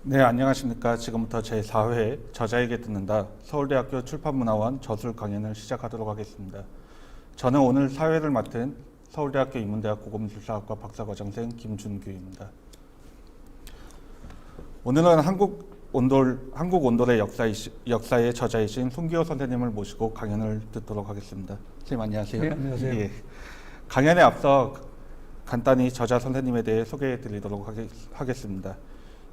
네, 안녕하십니까. 지금부터 제4회 저자에게 듣는다 서울대학교 출판문화원 저술 강연을 시작하도록 하겠습니다. 저는 오늘 사회를 맡은 서울대학교 인문대학 고급미술사학과 박사과정생 김준규입니다. 오늘은 한국 온돌의 역사의 저자이신 손기호 선생님을 모시고 강연을 듣도록 하겠습니다. 선생님 안녕하세요. 네, 안녕하세요. 예. 강연에 앞서 간단히 저자 선생님에 대해 소개해 드리도록 하겠습니다.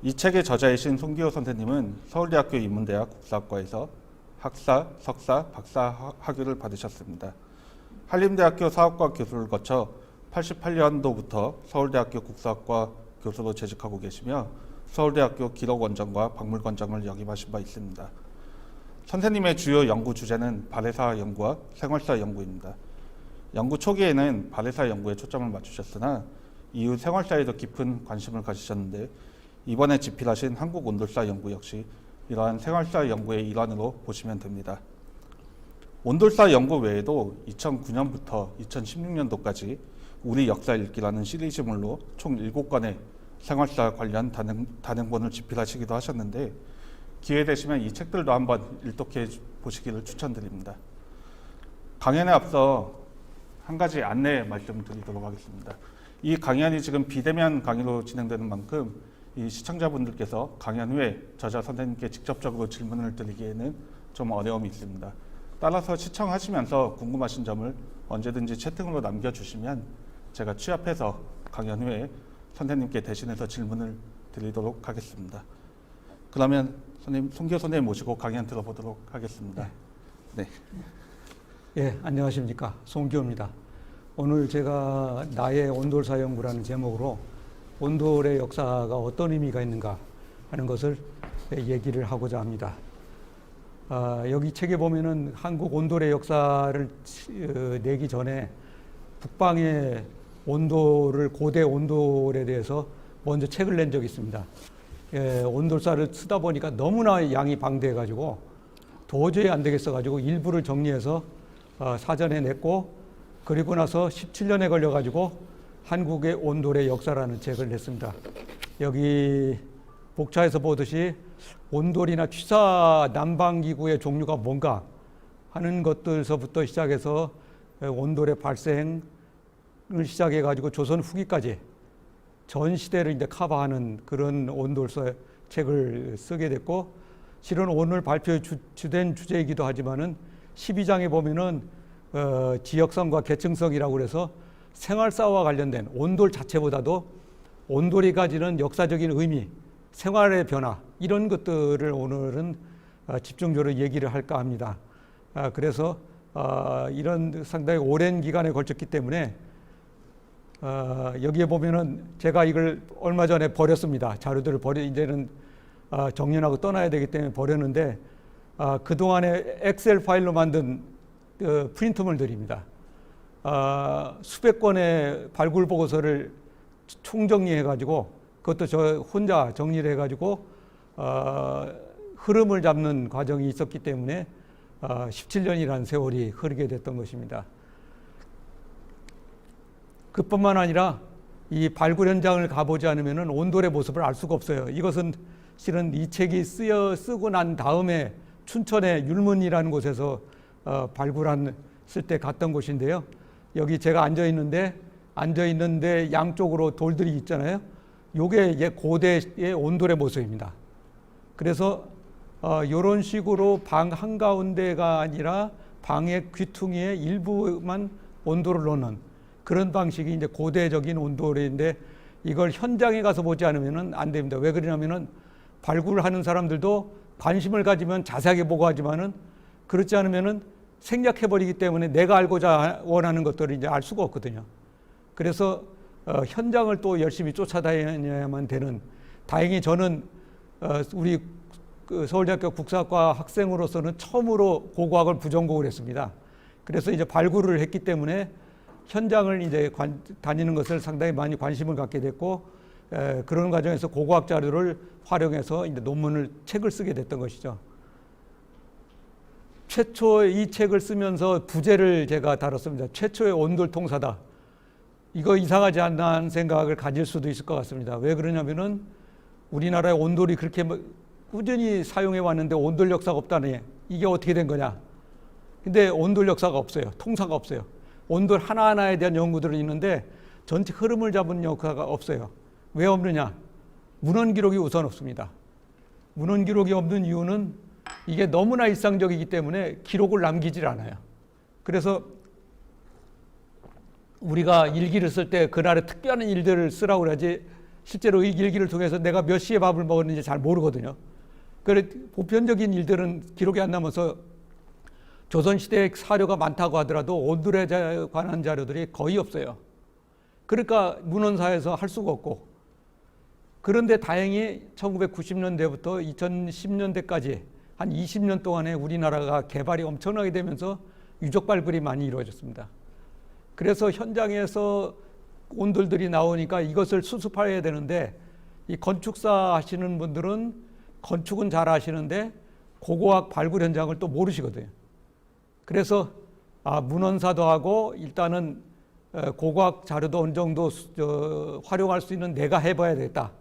이 책의 저자이신 손기호 선생님은 서울대학교 인문대학 국사학과에서 학사, 석사, 박사 학위를 받으셨습니다. 한림대학교 사학과 교수를 거쳐 88년도부터 서울대학교 국사학과 교수로 재직하고 계시며 서울대학교 기록원장과 박물관장을 역임하신 바 있습니다. 선생님의 주요 연구 주제는 발해사 연구와 생활사 연구입니다. 연구 초기에는 발해사 연구에 초점을 맞추셨으나 이후 생활사에도 깊은 관심을 가지셨는데 이번에 집필하신 한국 온돌사 연구 역시 이러한 생활사 연구의 일환으로 보시면 됩니다. 온돌사 연구 외에도 2009년부터 2016년도까지 우리 역사 읽기라는 시리즈물로 총 7권의 생활사 관련 단행본을 집필하시기도 하셨는데 기회 되시면 이 책들도 한번 일독해 보시기를 추천드립니다. 강연에 앞서 한 가지 안내 말씀드리도록 하겠습니다. 이 강연이 지금 비대면 강의로 진행되는 만큼 이 시청자분들께서 강연 후에 저자 선생님께 직접적으로 질문을 드리기에는 좀 어려움이 있습니다. 따라서 시청하시면서 궁금하신 점을 언제든지 채팅으로 남겨주시면 제가 취합해서 강연 후에 선생님께 대신해서 질문을 드리도록 하겠습니다. 그러면 손기호 선생님 모시고 강연 들어보도록 하겠습니다. 네. 예, 안녕하십니까. 손기호입니다. 오늘 제가 나의 온돌사 연구라는 제목으로 온돌의 역사가 어떤 의미가 있는가 하는 것을 얘기를 하고자 합니다. 여기 책에 보면은 한국 온돌의 역사를 내기 전에 북방의 고대 온돌에 대해서 먼저 책을 낸 적이 있습니다. 온돌사를 쓰다 보니까 너무나 양이 방대해가지고 도저히 안 되겠어가지고 일부를 정리해서 사전에 냈고, 그리고 나서 17년에 걸려가지고 한국의 온돌의 역사라는 책을 냈습니다. 여기 복차에서 보듯이 온돌이나 취사 난방기구의 종류가 뭔가 하는 것들서부터 시작해서 온돌의 발생을 시작해가지고 조선 후기까지 전 시대를 이제 커버하는 그런 온돌서 책을 쓰게 됐고, 실은 오늘 발표의 주된 주제이기도 하지만은 12장에 보면은 지역성과 계층성이라고 그래서 생활사와 관련된 온돌 자체보다도 온돌이 가지는 역사적인 의미, 생활의 변화, 이런 것들을 오늘은 집중적으로 얘기를 할까 합니다. 그래서 이런 상당히 오랜 기간에 걸쳤기 때문에 여기에 보면은 제가 이걸 얼마 전에 버렸습니다. 자료들을 이제는 정리하고 떠나야 되기 때문에 버렸는데, 그동안에 엑셀 파일로 만든 프린트물들입니다. 수백 건의 발굴 보고서를 총정리해가지고 그것도 저 혼자 정리를 해가지고 흐름을 잡는 과정이 있었기 때문에 17년이라는 세월이 흐르게 됐던 것입니다. 그뿐만 아니라 이 발굴 현장을 가보지 않으면 온돌의 모습을 알 수가 없어요. 이것은 실은 이 책이 쓰고 난 다음에 춘천의 율문이라는 곳에서 발굴했을 때 갔던 곳인데요. 여기 제가 앉아 있는데 양쪽으로 돌들이 있잖아요. 요게 고대의 온돌의 모습입니다. 그래서 이런 식으로 방 한가운데가 아니라 방의 귀퉁이에 일부만 온돌을 놓는 그런 방식이 이제 고대적인 온돌인데, 이걸 현장에 가서 보지 않으면 안 됩니다. 왜 그러냐면은 발굴하는 사람들도 관심을 가지면 자세하게 보고 하지만은 그렇지 않으면은 생략해버리기 때문에 내가 알고자 원하는 것들을 이제 알 수가 없거든요. 그래서 현장을 또 열심히 쫓아다녀야만 되는, 다행히 저는 우리 서울대학교 국사학과 학생으로서는 처음으로 고고학을 부전공을 했습니다. 그래서 이제 발굴을 했기 때문에 현장을 이제 다니는 것을 상당히 많이 관심을 갖게 됐고, 그런 과정에서 고고학 자료를 활용해서 이제 책을 쓰게 됐던 것이죠. 최초 이 책을 쓰면서 부제를 제가 다뤘습니다. 최초의 온돌 통사다. 이거 이상하지 않나 하는 생각을 가질 수도 있을 것 같습니다. 왜 그러냐면은 우리나라에 온돌이 그렇게 꾸준히 사용해 왔는데 온돌 역사가 없다니 이게 어떻게 된 거냐? 근데 온돌 역사가 없어요. 통사가 없어요. 온돌 하나하나에 대한 연구들은 있는데 전체 흐름을 잡은 역사가 없어요. 왜 없느냐? 문헌 기록이 우선 없습니다. 문헌 기록이 없는 이유는 이게 너무나 일상적이기 때문에 기록을 남기질 않아요. 그래서 우리가 일기를 쓸 때 그날의 특별한 일들을 쓰라고 그러지 실제로 이 일기를 통해서 내가 몇 시에 밥을 먹었는지 잘 모르거든요. 그래 보편적인 일들은 기록이 안 남아서 조선시대의 사료가 많다고 하더라도 온돌에 관한 자료들이 거의 없어요. 그러니까 문헌사에서 할 수가 없고, 그런데 다행히 1990년대부터 2010년대까지 한 20년 동안에 우리나라가 개발이 엄청나게 되면서 유적 발굴이 많이 이루어졌습니다. 그래서 현장에서 온돌들이 나오니까 이것을 수습해야 되는데, 이 건축사 하시는 분들은 건축은 잘 하시는데 고고학 발굴 현장을 또 모르시거든요. 그래서 문헌사도 하고 일단은 고고학 자료도 어느 정도 활용할 수 있는 내가 해봐야 되겠다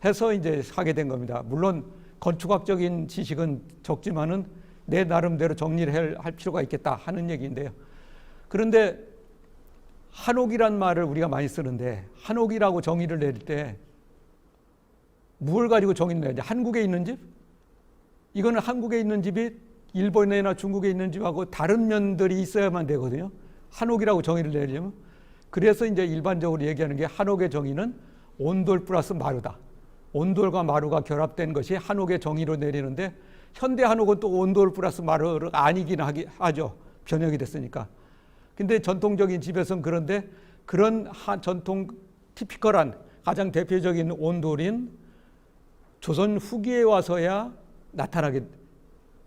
해서 이제 하게 된 겁니다. 물론 건축학적인 지식은 적지만은 내 나름대로 정리를 할 필요가 있겠다 하는 얘기인데요. 그런데 한옥이란 말을 우리가 많이 쓰는데 한옥이라고 정의를 내릴 때 뭘 가지고 정의를 내냐? 한국에 있는 집? 이거는 한국에 있는 집이 일본이나 중국에 있는 집하고 다른 면들이 있어야만 되거든요. 한옥이라고 정의를 내려면. 그래서 이제 일반적으로 얘기하는 게 한옥의 정의는 온돌 플러스 마루다. 온돌과 마루가 결합된 것이 한옥의 정의로 내리는데, 현대 한옥은 또 온돌 플러스 마루가 아니긴 하죠. 변형이 됐으니까. 근데 전통적인 집에서는 그런데 그런 전통 티피컬한 가장 대표적인 온돌인 조선 후기에 와서야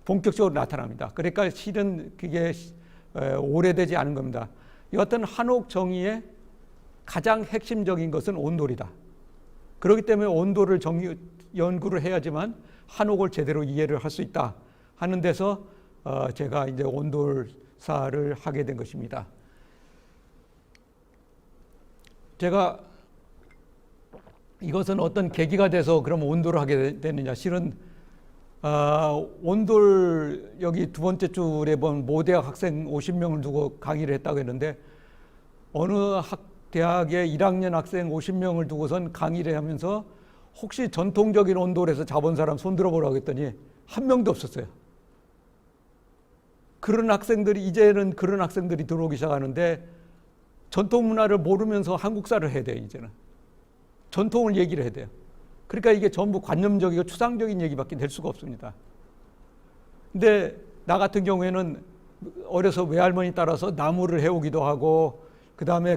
본격적으로 나타납니다. 그러니까 실은 그게 오래되지 않은 겁니다. 여하튼 한옥 정의의 가장 핵심적인 것은 온돌이다. 그렇기 때문에 온돌을 연구를 해야지만 한옥을 제대로 이해를 할 수 있다 하는 데서 제가 이제 온돌사를 하게 된 것입니다. 제가 이것은 어떤 계기가 돼서 그럼 온돌을 하게 됐느냐? 실은 온돌 여기 두 번째 줄에 본 모대학 학생 50명을 두고 강의를 했다고 했는데, 어느 대학의 1학년 학생 50명을 두고선 강의를 하면서 혹시 전통적인 온돌에서 자본 사람 손 들어보라고 했더니 한 명도 없었어요. 이제는 그런 학생들이 들어오기 시작하는데, 전통 문화를 모르면서 한국사를 해야 돼요. 이제는 전통을 얘기를 해야 돼요. 그러니까 이게 전부 관념적이고 추상적인 얘기밖에 될 수가 없습니다. 근데 나 같은 경우에는 어려서 외할머니 따라서 나무를 해오기도 하고, 그 다음에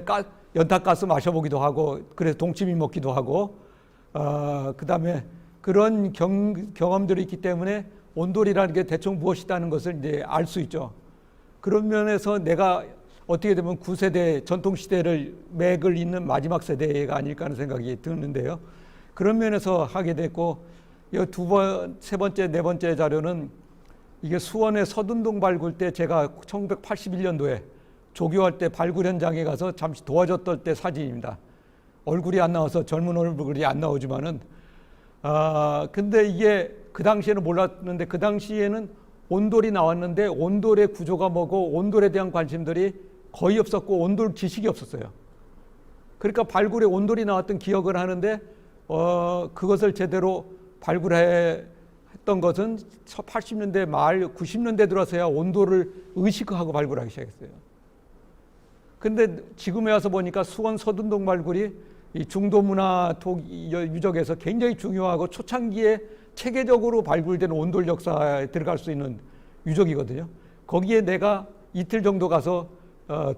연탄가스 마셔보기도 하고, 그래서 동치미 먹기도 하고, 그 다음에 그런 경험들이 있기 때문에 온돌이라는 게 대충 무엇이다는 것을 이제 알 수 있죠. 그런 면에서 내가 어떻게 되면 9세대 전통시대를 맥을 잇는 마지막 세대가 아닐까 하는 생각이 드는데요. 그런 면에서 하게 됐고, 이 세 번째, 네 번째 자료는 이게 수원의 서둔동 발굴 때 제가 1981년도에 조교할 때 발굴 현장에 가서 잠시 도와줬던 때 사진입니다. 얼굴이 안 나와서 젊은 얼굴이 안 나오지만은, 근데 이게 그 당시에는 몰랐는데, 그 당시에는 온돌이 나왔는데 온돌의 구조가 뭐고 온돌에 대한 관심들이 거의 없었고 온돌 지식이 없었어요. 그러니까 발굴에 온돌이 나왔던 기억을 하는데, 그것을 제대로 발굴했던 것은 80년대 말 90년대 들어서야 온돌을 의식하고 발굴하기 시작했어요. 근데 지금에 와서 보니까 수원 서둔동 발굴이 이 중도문화 유적에서 굉장히 중요하고 초창기에 체계적으로 발굴된 온돌 역사에 들어갈 수 있는 유적이거든요. 거기에 내가 이틀 정도 가서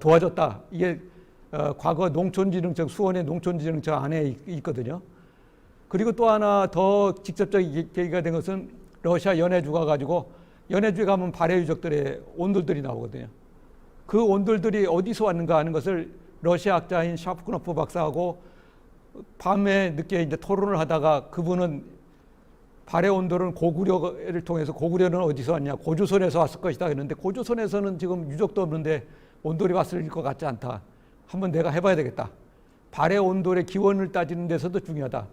도와줬다. 이게 과거 농촌진흥청, 수원의 농촌진흥청 안에 있거든요. 그리고 또 하나 더 직접적인 계기가 된 것은 러시아 연해주가 가지고, 연해주에 가면 발해 유적들의 온돌들이 나오거든요. 그 온돌들이 어디서 왔는가 하는 것을 러시아 학자인 샤프크노프 박사하고 밤에 늦게 이제 토론을 하다가, 그분은 발해 온돌은 고구려를 통해서, 고구려는 어디서 왔냐, 고조선에서 왔을 것이다 했는데, 고조선에서는 지금 유적도 없는데 온돌이 왔을 것 같지 않다. 한번 내가 해봐야 되겠다. 발해 온돌의 기원을 따지는 데서도 중요하다.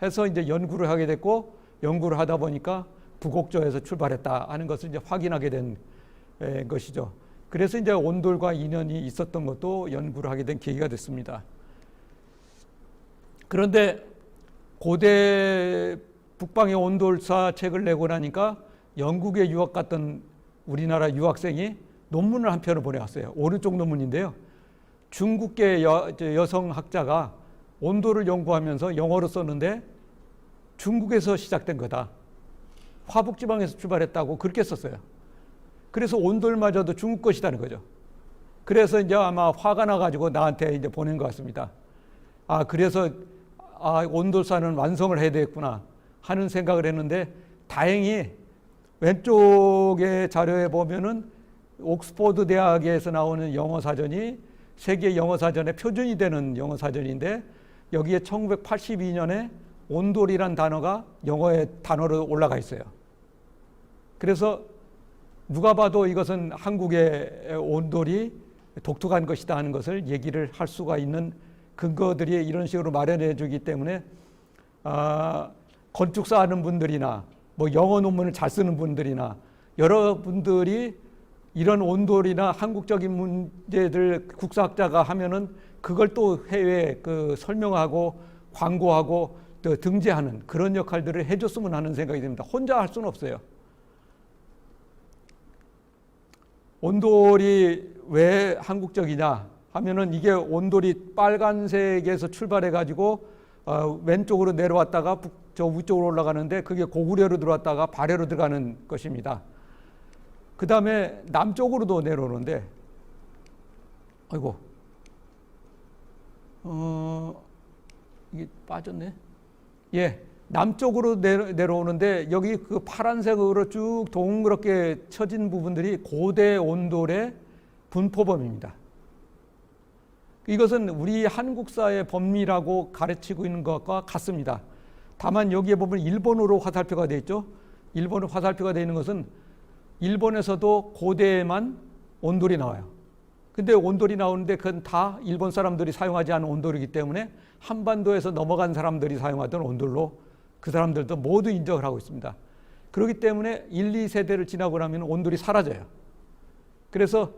해서 이제 연구를 하게 됐고, 연구를 하다 보니까 부곡조에서 출발했다 하는 것을 이제 확인하게 된 것이죠. 그래서 이제 온돌과 인연이 있었던 것도 연구를 하게 된 계기가 됐습니다. 그런데 고대 북방의 온돌사 책을 내고 나니까 영국에 유학 갔던 우리나라 유학생이 논문을 한 편을 보내왔어요. 오른쪽 논문인데요. 중국계 여성학자가 온돌을 연구하면서 영어로 썼는데 중국에서 시작된 거다. 화북지방에서 출발했다고 그렇게 썼어요. 그래서 온돌마저도 중국 것이라는 거죠. 그래서 이제 아마 화가 나가지고 나한테 이제 보낸 것 같습니다. 그래서 온돌사는 완성을 해야 되겠구나 하는 생각을 했는데, 다행히 왼쪽의 자료에 보면은 옥스퍼드 대학에서 나오는 영어 사전이 세계 영어 사전의 표준이 되는 영어 사전인데, 여기에 1982년에 온돌이란 단어가 영어의 단어로 올라가 있어요. 그래서 누가 봐도 이것은 한국의 온돌이 독특한 것이다 하는 것을 얘기를 할 수가 있는 근거들이 이런 식으로 마련해 주기 때문에, 건축사 하는 분들이나 뭐 영어 논문을 잘 쓰는 분들이나 여러분들이 이런 온돌이나 한국적인 문제들 국사학자가 하면은 그걸 또 해외에 설명하고 광고하고 또 등재하는 그런 역할들을 해줬으면 하는 생각이 듭니다. 혼자 할 수는 없어요. 온돌이 왜 한국적이냐 하면은, 이게 온돌이 빨간색에서 출발해 가지고 왼쪽으로 내려왔다가 저 위쪽으로 올라가는데, 그게 고구려로 들어왔다가 발해로 들어가는 것입니다. 그 다음에 남쪽으로도 내려오는데, 아이고, 이게 빠졌네. 예, 남쪽으로 내려오는데, 여기 그 파란색으로 쭉 동그랗게 쳐진 부분들이 고대 온돌의 분포범입니다. 이것은 우리 한국사의 범위라고 가르치고 있는 것과 같습니다. 다만 여기에 보면 일본어로 화살표가 되어 있죠. 일본어로 화살표가 되어 있는 것은 일본에서도 고대에만 온돌이 나와요. 근데 온돌이 나오는데 그건 다 일본 사람들이 사용하지 않은 온돌이기 때문에 한반도에서 넘어간 사람들이 사용하던 온돌로 그 사람들도 모두 인정을 하고 있습니다. 그렇기 때문에 1, 2세대를 지나고 나면 온돌이 사라져요. 그래서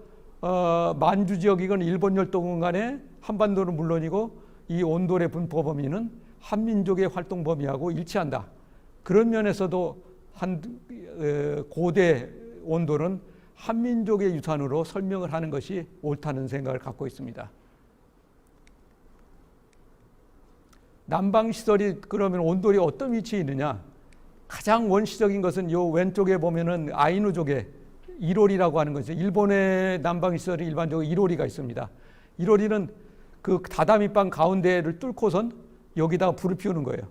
만주 지역이건 일본 열도군 간에 한반도는 물론이고 이 온돌의 분포 범위는 한민족의 활동 범위하고 일치한다. 그런 면에서도 고대 온돌은 한민족의 유산으로 설명을 하는 것이 옳다는 생각을 갖고 있습니다. 난방시설이 그러면 온돌이 어떤 위치에 있느냐? 가장 원시적인 것은 요 왼쪽에 보면은 아이누족의 이로리라고 하는 것이죠. 일본의 난방시설이 일반적으로 이로리가 있습니다. 이로리는 그 다다미방 가운데를 뚫고선 여기다가 불을 피우는 거예요.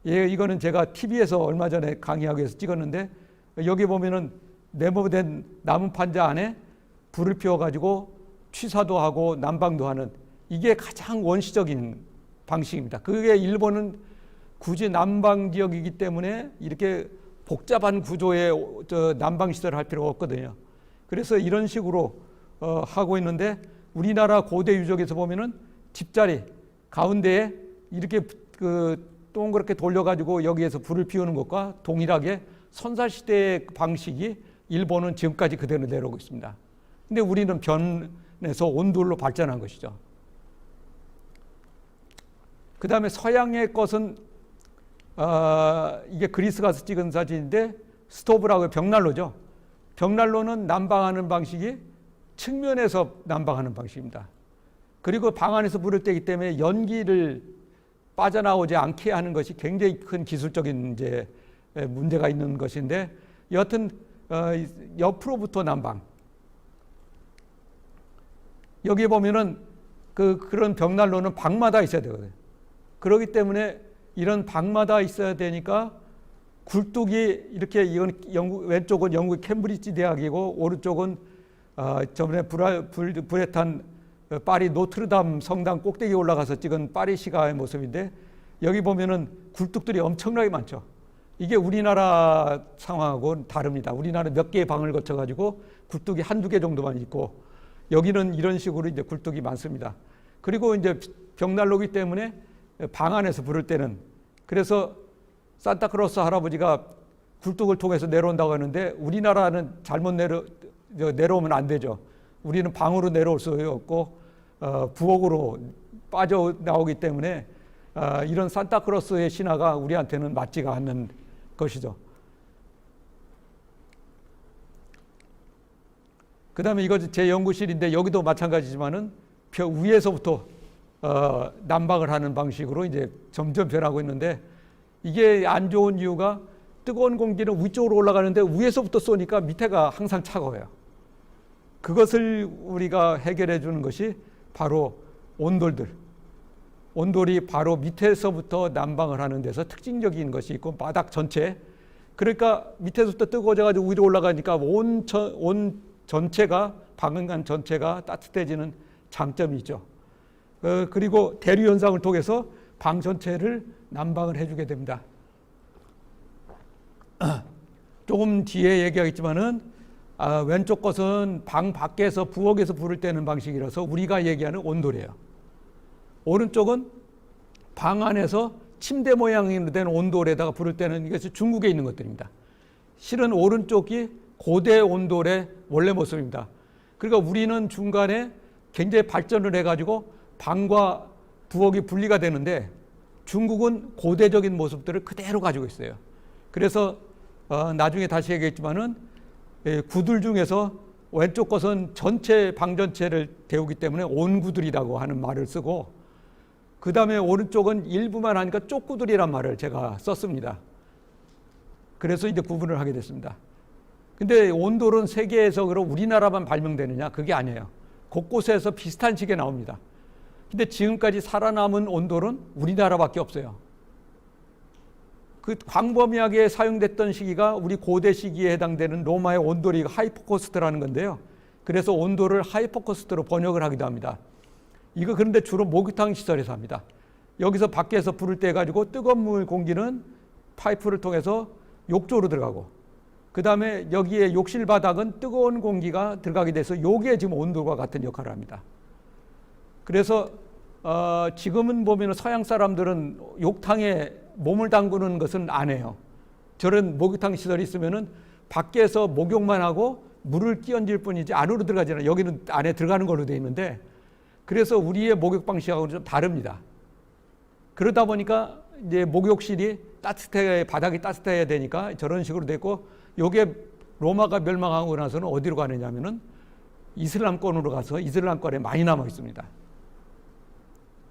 예, 이거는 제가 TV에서 얼마 전에 강의하기 위해서 찍었는데, 여기 보면은 네모된 나무 판자 안에 불을 피워가지고 취사도 하고 난방도 하는, 이게 가장 원시적인 방식입니다. 그게 일본은 굳이 난방 지역이기 때문에 이렇게 복잡한 구조의 난방 시설을 할 필요가 없거든요. 그래서 이런 식으로 하고 있는데, 우리나라 고대 유적에서 보면은 집자리 가운데에 이렇게 동그랗게 돌려가지고 여기에서 불을 피우는 것과 동일하게 선사시대의 방식이 일본은 지금까지 그대로 내려오고 있습니다. 근데 우리는 변해서 온돌로 발전한 것이죠. 그 다음에 서양의 것은 이게 그리스 가서 찍은 사진인데, 스토브라고 벽난로죠. 벽난로는 난방하는 방식이 측면에서 난방하는 방식입니다. 그리고 방 안에서 불을 떼기 때문에 연기를 빠져나오지 않게 하는 것이 굉장히 큰 기술적인 이제 문제가 있는 것인데, 여하튼 옆으로부터 난방. 여기 보면은 그런 벽난로는 방마다 있어야 되거든요. 그렇기 때문에 이런 방마다 있어야 되니까 굴뚝이 이렇게, 이건 왼쪽은 영국 캠브리지 대학이고 오른쪽은 저번에 불에 탄 파리 노트르담 성당 꼭대기에 올라가서 찍은 파리시가의 모습인데, 여기 보면은 굴뚝들이 엄청나게 많죠. 이게 우리나라 상황하고는 다릅니다. 우리나라는 몇 개의 방을 거쳐가지고 굴뚝이 한두 개 정도만 있고, 여기는 이런 식으로 이제 굴뚝이 많습니다. 그리고 이제 벽난로기 때문에 방 안에서 불을 때는 그래서 산타크로스 할아버지가 굴뚝을 통해서 내려온다고 하는데 우리나라는 잘못 내려오면 안 되죠. 우리는 방으로 내려올 수 없고 부엌으로 빠져나오기 때문에 이런 산타크로스의 신화가 우리한테는 맞지가 않는 것이죠. 그 다음에 이거 제 연구실인데 여기도 마찬가지지만은 위에서부터 난방을 하는 방식으로 이제 점점 변하고 있는데 이게 안 좋은 이유가 뜨거운 공기는 위쪽으로 올라가는데 위에서부터 쏘니까 밑에가 항상 차가워요. 그것을 우리가 해결해 주는 것이 바로 온돌들. 온돌이 바로 밑에서부터 난방을 하는 데서 특징적인 것이 있고 바닥 전체. 그러니까 밑에서부터 뜨거워져 가지고 위로 올라가니까 온 전체가 방앗간 전체가 따뜻해지는 장점이 있죠. 그리고 대류 현상을 통해서 방 전체를 난방을 해주게 됩니다. 조금 뒤에 얘기하겠지만은 왼쪽 것은 방 밖에서 부엌에서 불을 때는 방식이라서 우리가 얘기하는 온돌이에요. 오른쪽은 방 안에서 침대 모양으로 된 온돌에다가 불을 때는 이것이 중국에 있는 것들입니다. 실은 오른쪽이 고대 온돌의 원래 모습입니다. 그러니까 우리는 중간에 굉장히 발전을 해가지고 방과 부엌이 분리가 되는데 중국은 고대적인 모습들을 그대로 가지고 있어요. 그래서 나중에 다시 얘기했지만은 구들 중에서 왼쪽 것은 전체 방 전체를 데우기 때문에 온구들이라고 하는 말을 쓰고 그 다음에 오른쪽은 일부만 하니까 쪽구들이란 말을 제가 썼습니다. 그래서 이제 구분을 하게 됐습니다. 근데 온돌은 세계에서 그럼 우리나라만 발명되느냐? 그게 아니에요. 곳곳에서 비슷한 식에 나옵니다. 근데 지금까지 살아남은 온돌은 우리나라밖에 없어요. 그 광범위하게 사용됐던 시기가 우리 고대 시기에 해당되는 로마의 온돌이 하이포코스트라는 건데요. 그래서 온돌을 하이포코스트로 번역을 하기도 합니다. 이거 그런데 주로 목욕탕 시설에서 합니다. 여기서 밖에서 불을 떼 가지고 뜨거운 물 공기는 파이프를 통해서 욕조로 들어가고 그 다음에 여기에 욕실 바닥은 뜨거운 공기가 들어가게 돼서 요게 지금 온돌과 같은 역할을 합니다. 그래서 지금은 보면 서양 사람들은 욕탕에 몸을 담그는 것은 안 해요. 저런 목욕탕 시설이 있으면은 밖에서 목욕만 하고 물을 끼얹을 뿐이지 안으로 들어가지 않아요. 여기는 안에 들어가는 걸로 되어 있는데 그래서 우리의 목욕 방식하고는 좀 다릅니다. 그러다 보니까 이제 목욕실이 바닥이 따뜻해야 되니까 저런 식으로 됐고 요게 로마가 멸망하고 나서는 어디로 가느냐면은 이슬람권으로 가서 이슬람권에 많이 남아 있습니다.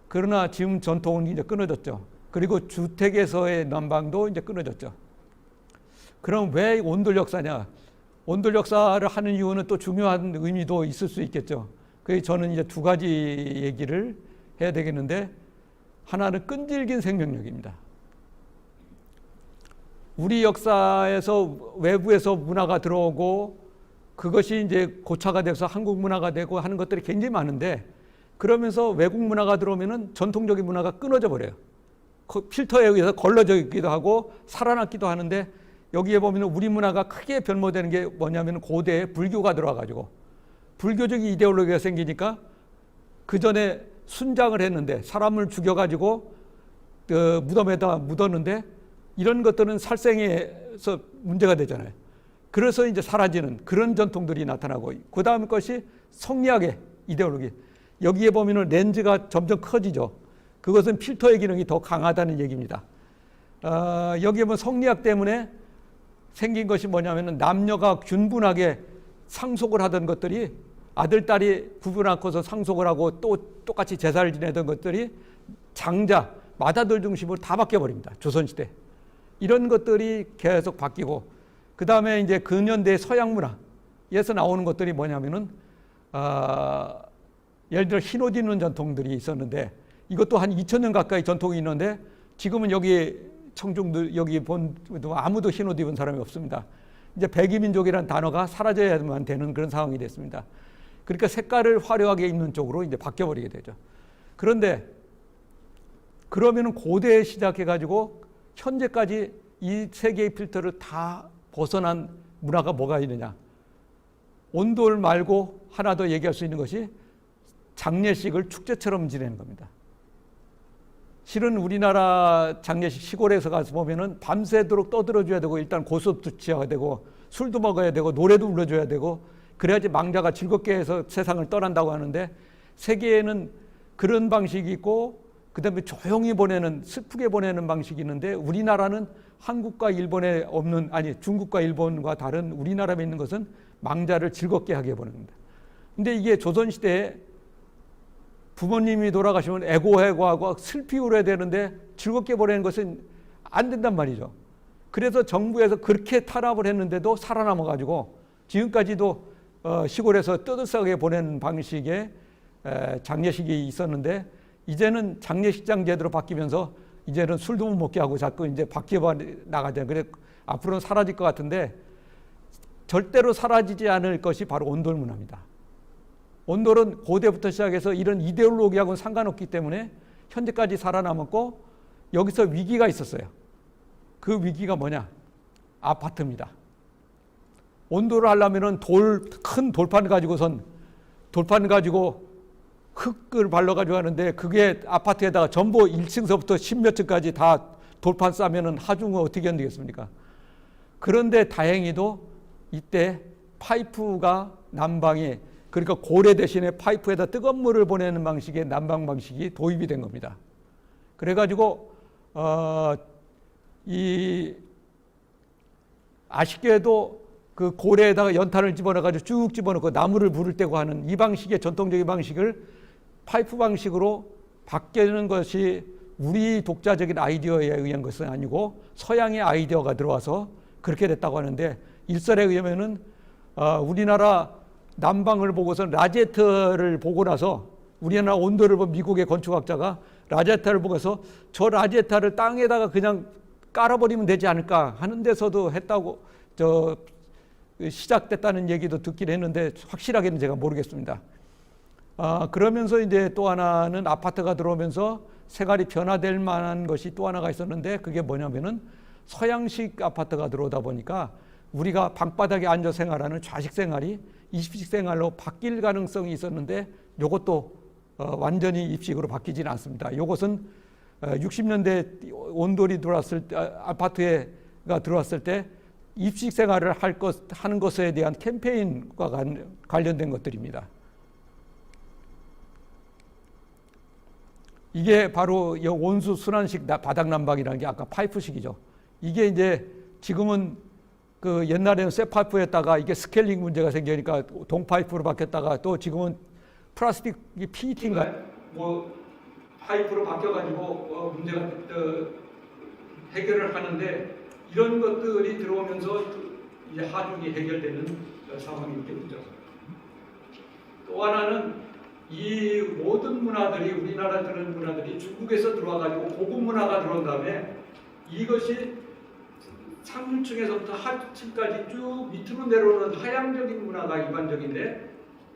그러나 지금 전통은 이제 끊어졌죠. 그리고 주택에서의 난방도 이제 끊어졌죠. 그럼 왜 온돌 역사냐? 온돌 역사를 하는 이유는 또 중요한 의미도 있을 수 있겠죠. 그래서 저는 이제 두 가지 얘기를 해야 되겠는데 하나는 끈질긴 생명력입니다. 우리 역사에서 외부에서 문화가 들어오고 그것이 이제 고차가 돼서 한국 문화가 되고 하는 것들이 굉장히 많은데 그러면서 외국 문화가 들어오면은 전통적인 문화가 끊어져 버려요. 필터에 의해서 걸러져 있기도 하고 살아났기도 하는데 여기에 보면 우리 문화가 크게 변모되는 게 뭐냐면 고대에 불교가 들어와가지고 불교적인 이데올로기가 생기니까 그 전에 순장을 했는데 사람을 죽여가지고 무덤에다 묻었는데 이런 것들은 살생에서 문제가 되잖아요. 그래서 이제 사라지는 그런 전통들이 나타나고 그 다음 것이 성리학의 이데올로기. 여기에 보면은 렌즈가 점점 커지죠. 그것은 필터의 기능이 더 강하다는 얘기입니다. 여기에 보면 성리학 때문에 생긴 것이 뭐냐면은 남녀가 균분하게 상속을 하던 것들이 아들, 딸이 구분 않고서 상속을 하고 또 똑같이 제사를 지내던 것들이 장자, 맏아들 중심으로 다 바뀌어버립니다. 조선시대. 이런 것들이 계속 바뀌고 그 다음에 이제 근현대 서양 문화에서 나오는 것들이 뭐냐면은 예를 들어 흰옷 입는 전통들이 있었는데 이것도 한 2000년 가까이 전통이 있는데 지금은 여기 청중들 여기 본 아무도 흰옷 입은 사람이 없습니다. 이제 백이민족이라는 단어가 사라져야만 되는 그런 상황이 됐습니다. 그러니까 색깔을 화려하게 입는 쪽으로 이제 바뀌어버리게 되죠. 그런데 그러면은 고대에 시작해가지고 현재까지 이 세 개의 필터를 다 벗어난 문화가 뭐가 있느냐? 온돌 말고 하나 더 얘기할 수 있는 것이 장례식을 축제처럼 지내는 겁니다. 실은 우리나라 장례식 시골에서 가서 보면은 밤새도록 떠들어줘야 되고 일단 고스톱도 치어야 되고 술도 먹어야 되고 노래도 불러줘야 되고 그래야지 망자가 즐겁게 해서 세상을 떠난다고 하는데 세계에는 그런 방식이 있고 그다음에 조용히 보내는 슬프게 보내는 방식이 있는데 우리나라는 한국과 일본에 없는 아니 중국과 일본과 다른 우리나라에 있는 것은 망자를 즐겁게 하게 보냅니다. 근데 이게 조선시대에 부모님이 돌아가시면 애고애고하고 슬피 울어야 되는데 즐겁게 보내는 것은 안 된단 말이죠. 그래서 정부에서 그렇게 탄압을 했는데도 살아남아가지고 지금까지도 시골에서 떠들썩하게 보내는 방식의 장례식이 있었는데 이제는 장례식장 제도로 바뀌면서 이제는 술도 못 먹게 하고 자꾸 이제 바뀌어 나가죠. 그래 앞으로는 사라질 것 같은데 절대로 사라지지 않을 것이 바로 온돌 문화입니다. 온돌은 고대부터 시작해서 이런 이데올로기하고는 상관없기 때문에 현재까지 살아남았고 여기서 위기가 있었어요. 그 위기가 뭐냐? 아파트입니다. 온돌을 하려면은 큰 돌판 가지고선 돌판 가지고 흙을 발라가지고 하는데 그게 아파트에다가 전부 1층서부터 10몇 층까지 다 돌판 싸면은 하중을 어떻게 견디겠습니까? 그런데 다행히도 이때 파이프가 난방이 그러니까 고래 대신에 파이프에다 뜨거운 물을 보내는 방식의 난방 방식이 도입이 된 겁니다. 그래가지고 이 아쉽게도 그 고래에다가 연탄을 집어넣어가지고 쭉 집어넣고 나무를 불을 떼고 하는 이 방식의 전통적인 방식을 파이프 방식으로 바뀌는 것이 우리 독자적인 아이디어에 의한 것은 아니고 서양의 아이디어가 들어와서 그렇게 됐다고 하는데 일설에 의하면은 우리나라 난방을 보고서 라제트를 보고 나서 우리나라 온도를 본 미국의 건축학자가 라제타를 보고서 저 라제타를 땅에다가 그냥 깔아버리면 되지 않을까 하는 데서도 했다고 시작됐다는 얘기도 듣긴 했는데 확실하게는 제가 모르겠습니다. 그러면서 이제 또 하나는 아파트가 들어오면서 생활이 변화될 만한 것이 또 하나가 있었는데 그게 뭐냐면은 서양식 아파트가 들어오다 보니까 우리가 방바닥에 앉아 생활하는 좌식 생활이 입식 생활로 바뀔 가능성이 있었는데 이것도 완전히 입식으로 바뀌지는 않습니다. 이것은 60년대 온돌이 들어왔을 때 아파트가 들어왔을 때 입식 생활을 하는 것에 대한 캠페인과 관련된 것들입니다. 이게 바로 온수 순환식 바닥 난방이라는 게 아까 파이프식이죠. 이게 이제 지금은 그 옛날에는 쇠 파이프였다가 이게 스케일링 문제가 생기니까 동파이프로 바뀌었다가 또 지금은 플라스틱 PET인가요? 뭐 파이프로 바뀌어가지고 문제가 해결을 하는데 이런 것들이 들어오면서 이제 하중이 해결되는 상황이 있겠죠. 또 하나는 이 모든 문화들이 우리나라 그런 문화들이 중국에서 들어와가지고 고급 문화가 들어온 다음에 이것이 상층에서부터 하층까지 쭉 밑으로 내려오는 하향적인 문화가 일반적인데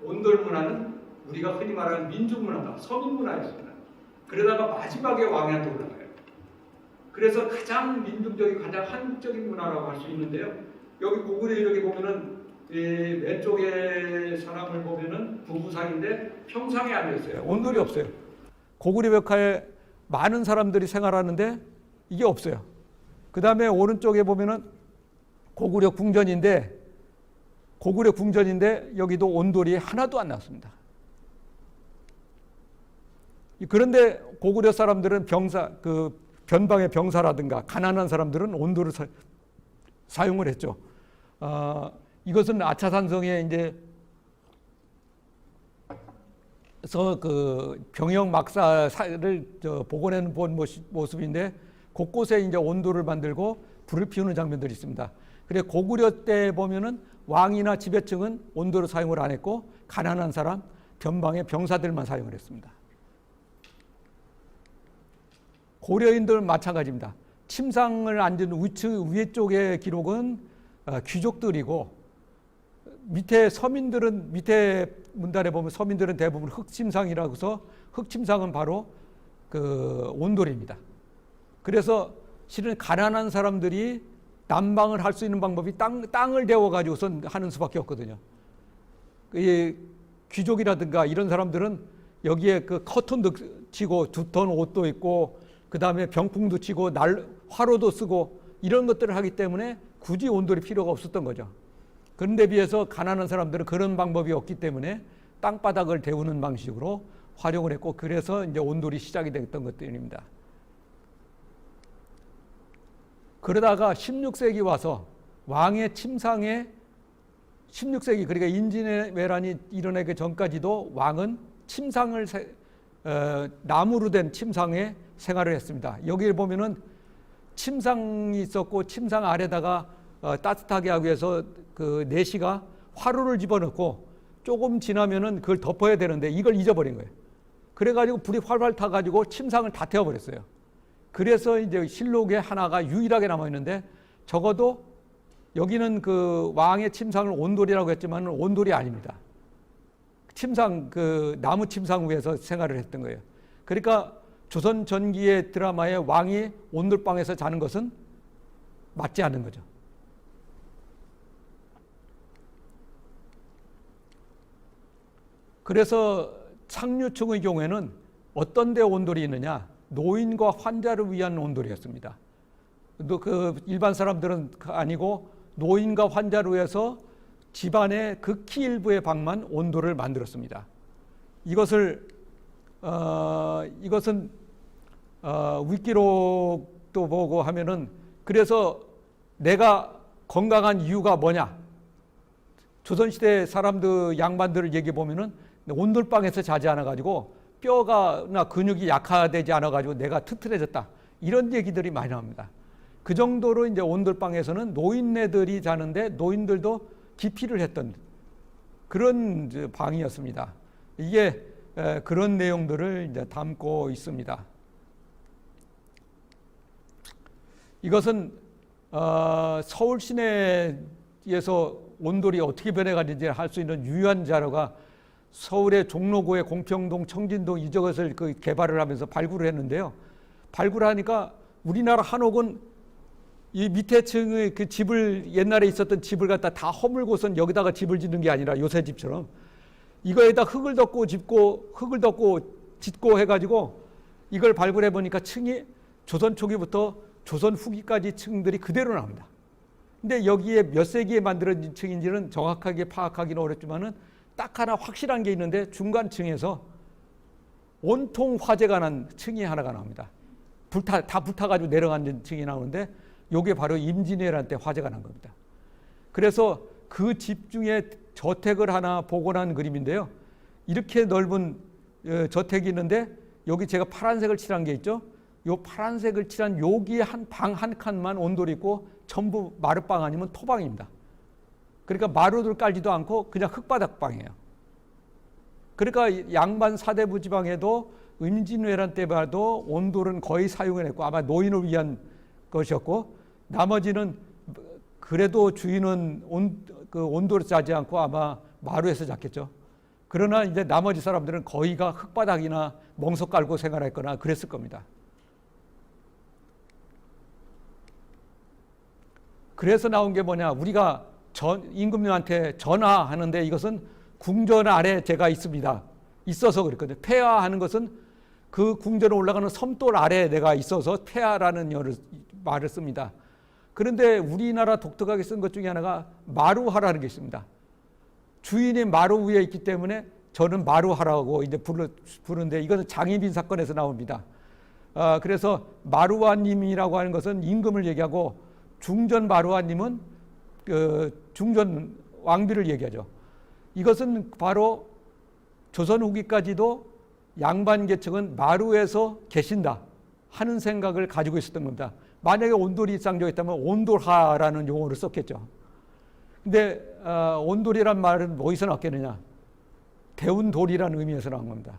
온돌 문화는 우리가 흔히 말하는 민족 문화다, 서민 문화였습니다. 그러다가 마지막에 왕한테 올라가요. 그래서 가장 민족적인, 가장 한국적인 문화라고 할 수 있는데요. 여기 고구려 이렇게 보면은 왼쪽에 사람을 보면은 부부상인데 평상에 앉아 있어요. 온돌이 없어요. 고구려 벽화에 많은 사람들이 생활하는데 이게 없어요. 그 다음에 오른쪽에 보면은 고구려 궁전인데 여기도 온돌이 하나도 안 나왔습니다. 그런데 고구려 사람들은 변방의 병사라든가 가난한 사람들은 온돌을 사용을 했죠. 이것은 아차산성에 이제 그 병영 막사를 복원해 본 모습인데 곳곳에 이제 온돌을 만들고 불을 피우는 장면들이 있습니다. 그래 고구려 때 보면은 왕이나 지배층은 온돌을 사용을 안 했고 가난한 사람, 변방의 병사들만 사용을 했습니다. 고려인들은 마찬가지입니다. 침상을 앉은 위에 쪽의 기록은 귀족들이고 밑에 서민들은 밑에 문단에 보면 서민들은 대부분 흑침상이라고 해서 흑침상은 바로 그 온돌입니다. 그래서 실은 가난한 사람들이 난방을 할 수 있는 방법이 땅을 데워가지고선 하는 수밖에 없거든요. 이 귀족이라든가 이런 사람들은 여기에 그 커튼도 치고 두터운 옷도 입고 그 다음에 병풍도 치고 화로도 쓰고 이런 것들을 하기 때문에 굳이 온돌이 필요가 없었던 거죠. 그런데 비해서 가난한 사람들은 그런 방법이 없기 때문에 땅바닥을 데우는 방식으로 활용을 했고, 그래서 이제 온돌이 시작이 됐던 것들입니다. 그러다가 16세기 와서 왕의 침상에 16세기, 그러니까 임진왜란이 일어나기 전까지도 왕은 침상을 나무로 된 침상에 생활을 했습니다. 여기에 보면은 침상이 있었고, 침상 아래다가 따뜻하게 하기 위해서 그 내시가 화로를 집어넣고 조금 지나면은 그걸 덮어야 되는데 이걸 잊어버린 거예요. 그래가지고 불이 활활 타가지고 침상을 다 태워버렸어요. 그래서 이제 실록에 하나가 유일하게 남아있는데, 적어도 여기는 그 왕의 침상을 온돌이라고 했지만 온돌이 아닙니다. 침상, 그 나무 침상 위에서 생활을 했던 거예요. 그러니까 조선 전기의 드라마에 왕이 온돌방에서 자는 것은 맞지 않는 거죠. 그래서 상류층의 경우에는 어떤 데 온돌이 있느냐? 노인과 환자를 위한 온돌이었습니다. 그 일반 사람들은 아니고 노인과 환자를 위해서 집안의 극히 일부의 방만 온돌을 만들었습니다. 이것은 위기록도 보고 하면은, 그래서 내가 건강한 이유가 뭐냐? 조선시대 사람들, 양반들을 얘기해 보면은 온돌방에서 자지 않아가지고 뼈가나 근육이 약화되지 않아가지고 내가 튼튼해졌다, 이런 얘기들이 많이 나옵니다. 그 정도로 이제 온돌방에서는 노인네들이 자는데 노인들도 기피를 했던 그런 방이었습니다. 이게 그런 내용들을 이제 담고 있습니다. 이것은 서울 시내에서 온돌이 어떻게 변해가는지 할 수 있는 유효한 자료가 서울의 종로구의 공평동, 청진동 이쪽을 그 개발을 하면서 발굴을 했는데요. 발굴하니까 우리나라 한옥은 이 밑에 층의 그 집을, 옛날에 있었던 집을 갖다 다 허물고선 여기다가 집을 짓는 게 아니라 요새 집처럼 이거에다 흙을 덮고 짓고 해가지고 이걸 발굴해 보니까 층이 조선 초기부터 조선 후기까지 층들이 그대로 나옵니다. 근데 여기에 몇 세기에 만들어진 층인지는 정확하게 파악하기는 어렵지만은 딱 하나 확실한 게 있는데, 중간층에서 온통 화재가 난 층이 하나가 나옵니다. 다 불타가지고 내려가는 층이 나오는데, 요게 바로 임진왜란 때 화재가 난 겁니다. 그래서 그 집 중에 저택을 하나 복원한 그림인데요. 이렇게 넓은 저택이 있는데, 여기 제가 파란색을 칠한 게 있죠. 요 파란색을 칠한 여기 한 방 한 칸만 온돌이 있고 전부 마룻방 아니면 토방입니다. 그러니까 마루를 깔지도 않고 그냥 흙바닥방이에요. 그러니까 양반 사대부 지방에도 임진왜란 때 봐도 온돌은 거의 사용을 했고, 아마 노인을 위한 것이었고, 나머지는 그래도 주인은 온돌을 짜지 않고 아마 마루에서 잤겠죠. 그러나 이제 나머지 사람들은 거의가 흙바닥이나 멍석 깔고 생활했거나 그랬을 겁니다. 그래서 나온 게 뭐냐? 우리가 임금님한테 전하하는데 이것은 궁전 아래 제가 있습니다. 있어서 그랬거든요. 폐하하는 것은 그 궁전에 올라가는 섬돌 아래에 내가 있어서 폐하라는 말을 씁니다. 그런데 우리나라 독특하게 쓴 것 중에 하나가 마루하라는 게 있습니다. 주인이 마루 위에 있기 때문에 저는 마루하라고 이제 부르는데, 이것은 장희빈 사건에서 나옵니다. 그래서 마루아님이라고 하는 것은 임금을 얘기하고, 중전 마루아님은 중전 왕비를 얘기하죠. 이것은 바로 조선 후기까지도 양반 계층은 마루에서 계신다 하는 생각을 가지고 있었던 겁니다. 만약에 온돌이 쌍조가 있다면 온돌하라는 용어를 썼겠죠. 근데 온돌이란 말은 어디서 나왔겠느냐? 데운 돌이라는 의미에서 나온 겁니다.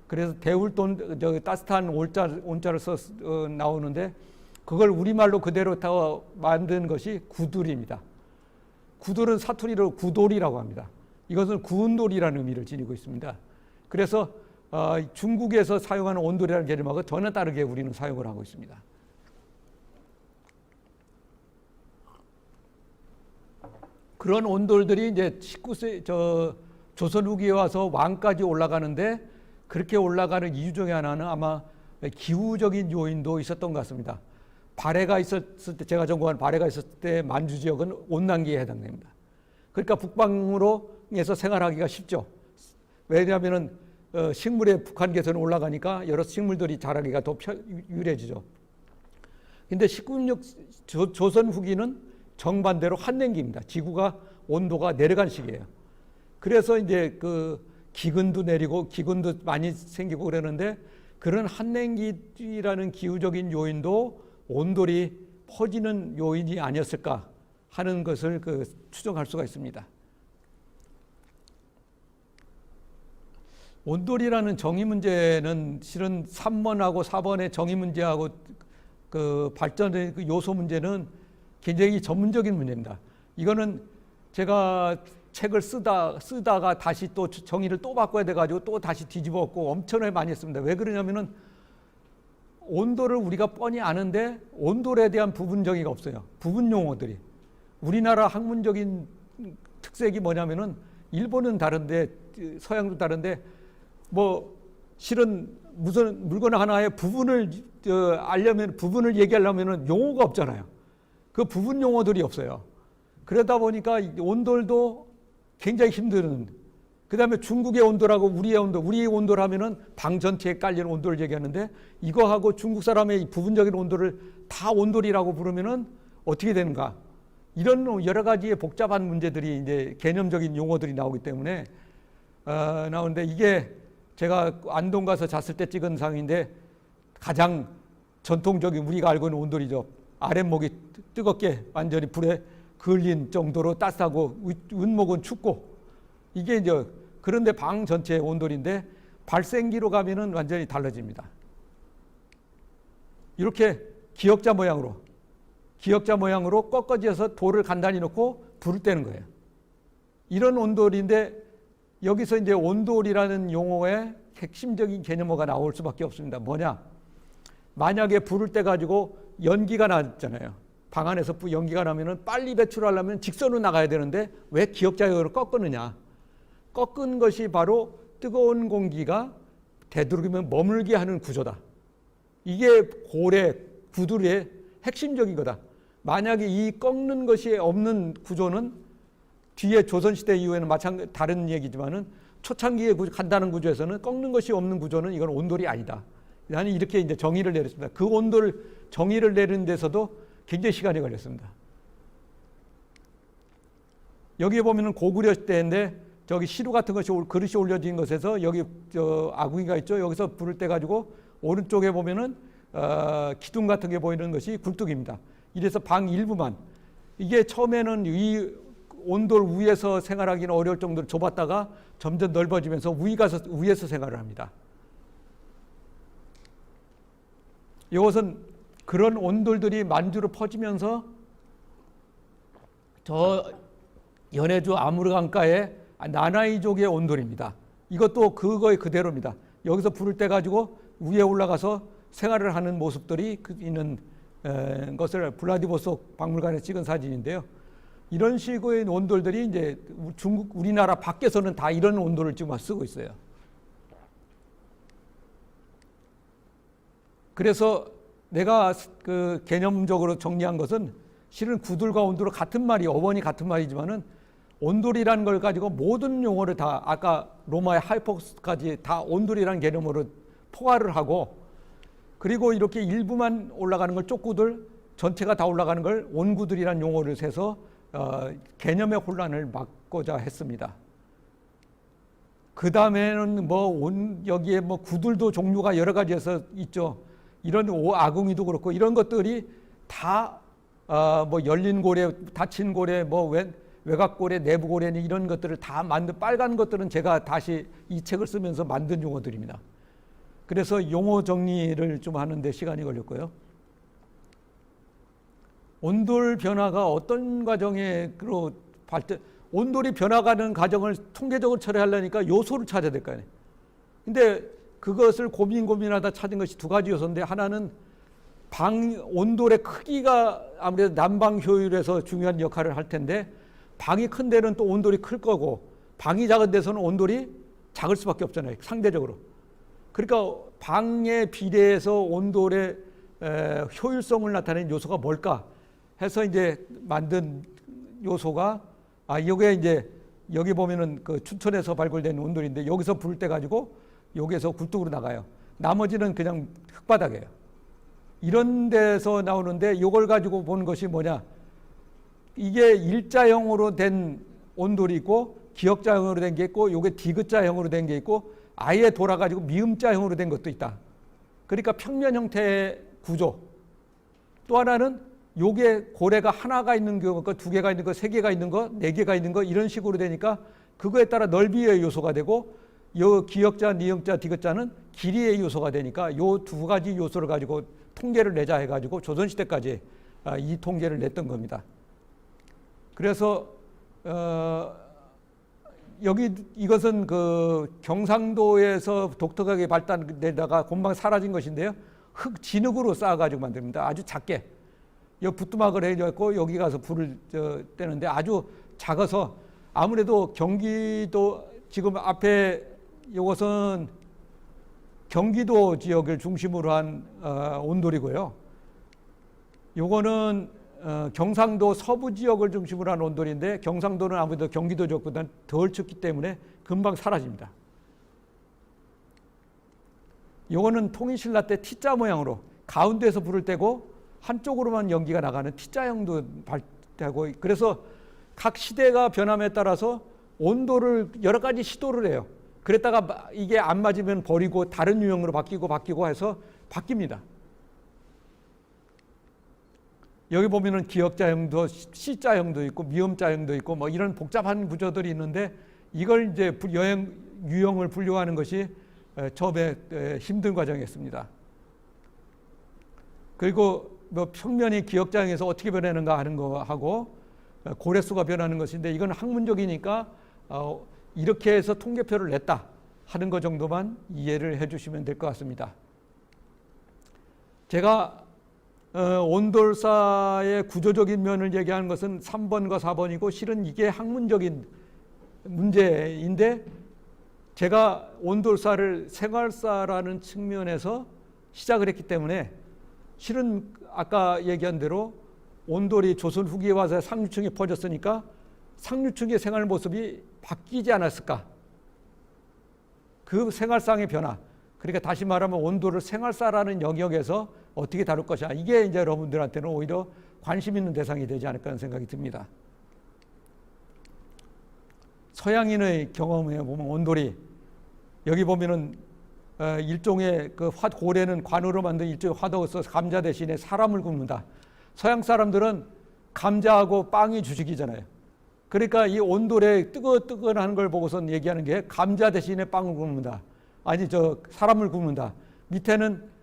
그래서 데울 돈, 따뜻한 온자를 써 나오는데, 그걸 우리말로 그대로 다 만든 것이 구들입니다. 구들은 사투리로 구돌이라고 합니다. 이것은 구운 돌이라는 의미를 지니고 있습니다. 그래서 중국에서 사용하는 온돌이라는 개념하고 전혀 다르게 우리는 사용을 하고 있습니다. 그런 온돌들이 이제 19세 조선 후기에 와서 왕까지 올라가는데, 그렇게 올라가는 이유 중에 하나는 아마 기후적인 요인도 있었던 것 같습니다. 발해가 있었을 때, 제가 전공한 발해가 있었을 때 만주 지역은 온난기에 해당됩니다. 그러니까 북방으로에서 생활하기가 쉽죠. 왜냐하면은 식물의 북한 개선이 올라가니까 여러 식물들이 자라기가 더 유리해지죠. 근데 19世조선 후기는 정반대로 한냉기입니다. 지구가 온도가 내려간 시기예요. 그래서 이제 그 기근도 내리고 기근도 많이 생기고 그러는데, 그런 한냉기라는 기후적인 요인도 온돌이 퍼지는 요인이 아니었을까 하는 것을 추정할 수가 있습니다. 온돌이라는 정의 문제는 실은 3번하고 4번의 정의 문제하고 그 발전의 그 요소 문제는 굉장히 전문적인 문제입니다. 이거는 제가 책을 쓰다가 다시 또 정의를 또 바꿔야 돼가지고 또 다시 뒤집었고 엄청나게 많이 했습니다. 왜 그러냐면은 온도를 우리가 뻔히 아는데 온돌에 대한 부분 정의가 없어요. 부분 용어들이. 우리나라 학문적인 특색이 뭐냐면은 일본은 다른데 서양도 다른데 뭐 실은 무슨 물건 하나의 부분을 알려면, 부분을 얘기하려면은 용어가 없잖아요. 그 부분 용어들이 없어요. 그러다 보니까 온돌도 굉장히 힘든. 그 다음에 중국의 온도라고 우리의 온도, 우리의 온도를 하면은 방 전체에 깔리는 온도를 얘기하는데, 이거하고 중국 사람의 부분적인 온도를 다 온돌이라고 부르면은 어떻게 되는가? 이런 여러 가지의 복잡한 문제들이 이제 개념적인 용어들이 나오기 때문에 나오는데, 이게 제가 안동 가서 잤을 때 찍은 상인데 가장 전통적인 우리가 알고 있는 온돌이죠. 아랫목이 뜨겁게 완전히 불에 그을린 정도로 따뜻하고 윗목은 춥고, 이게 이제 그런데 방 전체의 온돌인데 발생기로 가면은 완전히 달라집니다. 이렇게 기역자 모양으로 꺾어져서 돌을 간단히 놓고 불을 떼는 거예요. 이런 온돌인데 여기서 이제 온돌이라는 용어의 핵심적인 개념어가 나올 수밖에 없습니다. 뭐냐? 만약에 불을 떼 가지고 연기가 나잖아요. 방 안에서 연기가 나면은 빨리 배출하려면 직선으로 나가야 되는데 왜 기역자역으로 꺾느냐? 꺾은 것이 바로 뜨거운 공기가 되도록이면 머물게 하는 구조다. 이게 고래, 구두리의 핵심적인 거다. 만약에 이 꺾는 것이 없는 구조는 뒤에 조선시대 이후에는 마찬가지 다른 얘기지만은 초창기에 간다는 구조에서는 꺾는 것이 없는 구조는 이건 온돌이 아니다. 나는 이렇게 이제 정의를 내렸습니다. 그 온돌 정의를 내리는 데서도 굉장히 시간이 걸렸습니다. 여기에 보면은 고구려 때인데 저기 시루 같은 것이 그릇이 올려진 것에서 여기 아궁이가 있죠. 여기서 불을 떼 가지고 오른쪽에 보면은 기둥 같은 게 보이는 것이 굴뚝입니다. 이래서 방 일부만, 이게 처음에는 이 온돌 위에서 생활하기는 어려울 정도로 좁았다가 점점 넓어지면서 위에서 생활을 합니다. 이것은 그런 온돌들이 만주로 퍼지면서 저 연해주 아무르강가의 나나이족의 온돌입니다. 이것도 그거의 그대로입니다. 여기서 불을 떼 가지고 위에 올라가서 생활을 하는 모습들이 있는 것을 블라디보스토크 박물관에 찍은 사진인데요. 이런 식의 온돌들이 이제 우리나라 밖에서는 다 이런 온돌을 지금 쓰고 있어요. 그래서 내가 그 개념적으로 정리한 것은 실은 구들과 온돌은 같은 말이, 어원이 같은 말이지만은 온돌이라는 걸 가지고 모든 용어를 다 아까 로마의 하이포스까지 다 온돌이라는 개념으로 포괄을 하고, 그리고 이렇게 일부만 올라가는 걸 쪽구들, 전체가 다 올라가는 걸 온구들이라는 용어를 세서 개념의 혼란을 막고자 했습니다. 그 다음에는 여기에 구들도 종류가 여러 가지에서 있죠. 이런 아궁이도 그렇고 이런 것들이 다 열린 고래, 닫힌 고래, 외곽 고래, 내부 고래, 이런 것들을 다 만든, 빨간 것들은 제가 다시 이 책을 쓰면서 만든 용어들입니다. 그래서 용어 정리를 좀 하는데 시간이 걸렸고요. 온돌 변화가 어떤 과정으로 온돌이 변화가는 과정을 통계적으로 처리하려니까 요소를 찾아야 될 거 아니에요. 근데 그것을 고민하다 찾은 것이 두 가지 요소인데, 하나는 온돌의 크기가 아무래도 난방 효율에서 중요한 역할을 할 텐데, 방이 큰 데는 또 온돌이 클 거고, 방이 작은 데서는 온돌이 작을 수밖에 없잖아요, 상대적으로. 그러니까 방에 비례해서 온돌의 효율성을 나타내는 요소가 뭘까 해서 이제 만든 요소가 이게 이제 여기 보면은 그 춘천에서 발굴된 온돌인데 여기서 불을 때 가지고 여기에서 굴뚝으로 나가요. 나머지는 그냥 흙바닥이에요. 이런 데서 나오는데 이걸 가지고 본 것이 뭐냐? 이게 일자형으로 된 온돌이 있고 기역자형으로 된 게 있고 요게 디귿자형으로 된 게 있고 아예 돌아가지고 미음자형으로 된 것도 있다. 그러니까 평면 형태의 구조. 또 하나는 요게 고래가 하나가 있는 거, 두 개가 있는 거, 세 개가 있는 거, 네 개가 있는 거 이런 식으로 되니까 그거에 따라 넓이의 요소가 되고 요 기역자, 니역자, 디귿자는 길이의 요소가 되니까 요 두 가지 요소를 가지고 통계를 내자 해가지고 조선시대까지 이 통계를 냈던 겁니다. 그래서 여기 이것은 그 경상도에서 독특하게 발달되다가 금방 사라진 것인데요. 진흙으로 쌓아가지고 만듭니다. 아주 작게. 여기 부뚜막을 해갖고 여기 가서 불을 떼는데 아주 작아서 아무래도 경기도 지금 앞에 이것은 경기도 지역을 중심으로 한 온돌이고요. 요거는 경상도 서부 지역을 중심으로 한 온돌인데 경상도는 아무래도 경기도 지역보다는 덜 춥기 때문에 금방 사라집니다. 요거는 통일신라 때 T자 모양으로 가운데에서 불을 떼고 한쪽으로만 연기가 나가는 T자형도 발되고 그래서 각 시대가 변함에 따라서 온도를 여러 가지 시도를 해요. 그랬다가 이게 안 맞으면 버리고 다른 유형으로 바뀌고 해서 바뀝니다. 여기 보면은 기역자형도 C자형도 있고 미음자형도 있고 뭐 이런 복잡한 구조들이 있는데 이걸 이제 유형을 분류하는 것이 처음에 힘든 과정이었습니다. 그리고 뭐 평면이 기역자형에서 어떻게 변하는가 하는 거 하고 고래수가 변하는 것인데 이건 학문적이니까 이렇게 해서 통계표를 냈다 하는 것 정도만 이해를 해주시면 될 것 같습니다. 제가 온돌사의 구조적인 면을 얘기하는 것은 3번과 4번이고 실은 이게 학문적인 문제인데 제가 온돌사를 생활사라는 측면에서 시작을 했기 때문에 실은 아까 얘기한 대로 온돌이 조선 후기에 와서 상류층에 퍼졌으니까 상류층의 생활 모습이 바뀌지 않았을까? 그 생활상의 변화. 그러니까 다시 말하면 온돌을 생활사라는 영역에서 어떻게 다룰 것이야. 이게 이제 여러분들한테는 오히려 관심 있는 대상이 되지 않을까 하는 생각이 듭니다. 서양인의 경험에 보면 온돌이 여기 보면은 일종의 그 고래는 관으로 만든 일종의 화덕에서 감자 대신에 사람을 굽는다. 서양 사람들은 감자하고 빵이 주식이잖아요. 그러니까 이 온돌에 뜨거뜨거한 걸 보고선 얘기하는 게 감자 대신에 빵을 굽는다. 아니 사람을 굽는다. 밑에는